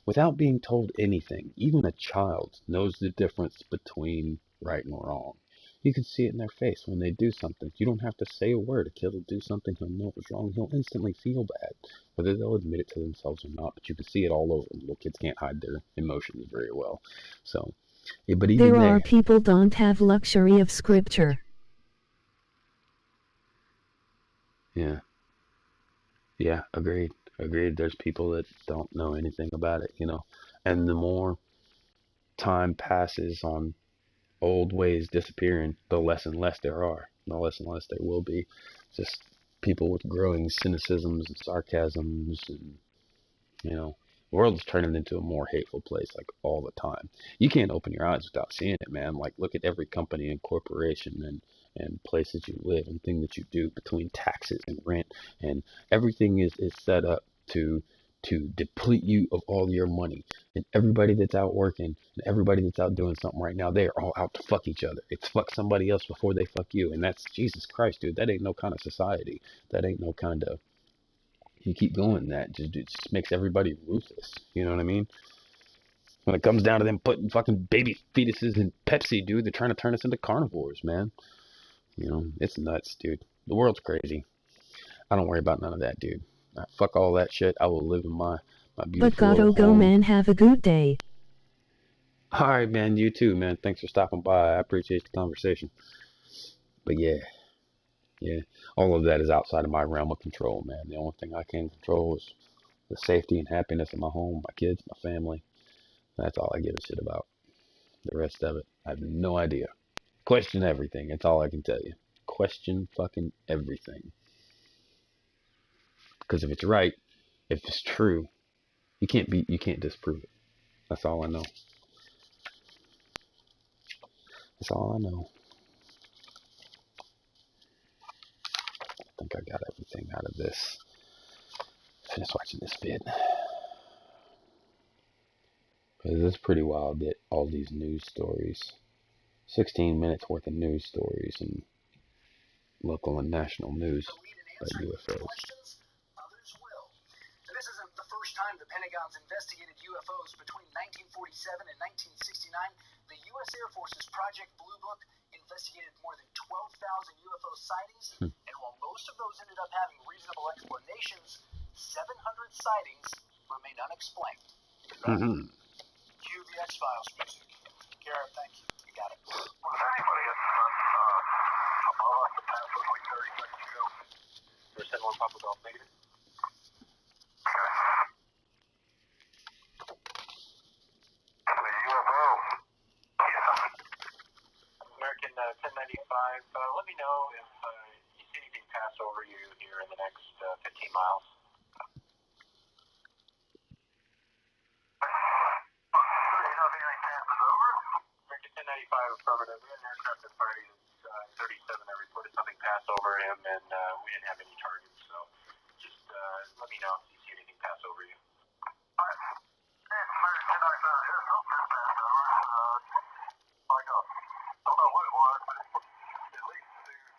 without being told anything, even a child knows the difference between right and wrong. You can see it in their face when they do something. You don't have to say a word. A kid will do something, he'll know it's wrong, he'll instantly feel bad, whether they'll admit it to themselves or not, but you can see it all over them. Little kids can't hide their emotions very well. So, yeah, but even there are people don't have luxury of scripture. Yeah, agreed. There's people that don't know anything about it, and the more time passes on old ways disappearing, the less and less there are, the less and less there will be. Just people with growing cynicisms and sarcasms, and the world's turning into a more hateful place, like, all the time. You can't open your eyes without seeing it, man. Like, look at every company and corporation and places you live and thing that you do, between taxes and rent, and everything is set up to deplete you of all your money. And everybody that's out working and everybody that's out doing something right now, they are all out to fuck each other. It's fuck somebody else before they fuck you. And that's, Jesus Christ, dude, that ain't no kind of society. That ain't no kind of, you keep going, that it just makes everybody ruthless. You know what I mean? When it comes down to them putting fucking baby fetuses in Pepsi, dude, they're trying to turn us into carnivores, man. It's nuts, dude. The world's crazy. I don't worry about none of that, dude. Fuck all that shit. I will live in my beautiful but gotta little go, home. man. Have a good day. All right, man. You too, man. Thanks for stopping by. I appreciate the conversation. But yeah. All of that is outside of my realm of control, man. The only thing I can control is the safety and happiness of my home, my kids, my family. That's all I give a shit about. The rest of it, I have no idea. Question everything. That's all I can tell you. Question fucking everything. Because if it's right, if it's true, you can't disprove it. That's all I know. That's all I know. I think I got everything out of this. Finish watching this vid. Because it's pretty wild that all these news stories, 16 minutes worth of news stories and local and national news about UFOs. This isn't the first time the Pentagon's investigated UFOs. Between 1947 and 1969, the U.S. Air Force's Project Blue Book investigated more than 12,000 UFO sightings, and while most of those ended up having reasonable explanations, 700 sightings remain unexplained. Cue the X-Files music. Garrett, thank you. You got it. Was anybody above us that passed us like 30 seconds ago? There's 10-1 Papa Golf negative. American 1095, let me know if you see anything pass over you here in the next 15 miles. You know if anything passes over? American 1095, affirmative. We had an aircraft at party 37 that reported something pass over him, and we didn't have any targets, so just let me know if you see anything pass over you. Alright. Hey, American 1095, here's something passed over. Like don't know what it was, but at least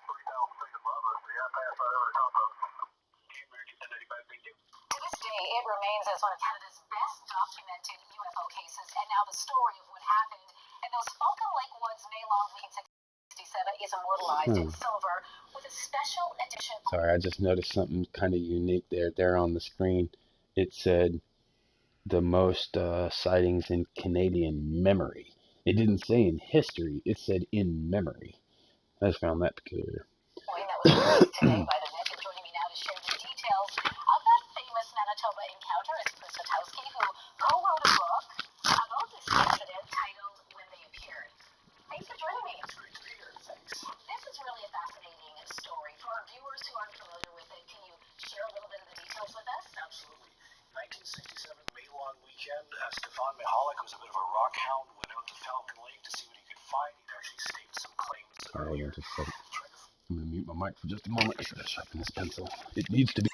3,000 feet above us. Yeah, passed right over the top of us. American 1095, thank you. To this day, it remains as one of Canada's best documented UFO cases, and now the story of what happened in those Falcon Lake Woods May Long Lead 67 is immortalized in silver with a special edition. Sorry, I just noticed something kind of unique there on the screen. It said the most sightings in Canadian memory. It didn't say in history. It said in memory. I just found that peculiar. That was released today by the Net, and joining me now to share the details of that famous Manitoba encounter is Chris Whatdup, who co-wrote a book about this incident titled When They Appeared. Thanks for joining me. It's great to be here. Thanks. This is really a fascinating story. For our viewers who aren't familiar with it, can you share a little bit of the details Hound went out to Falcon Lake to see what he could find. He'd actually staked some claims Alright, earlier. just a second. I'm gonna mute my mic for just a moment. I should have sharpened this pencil. It needs to be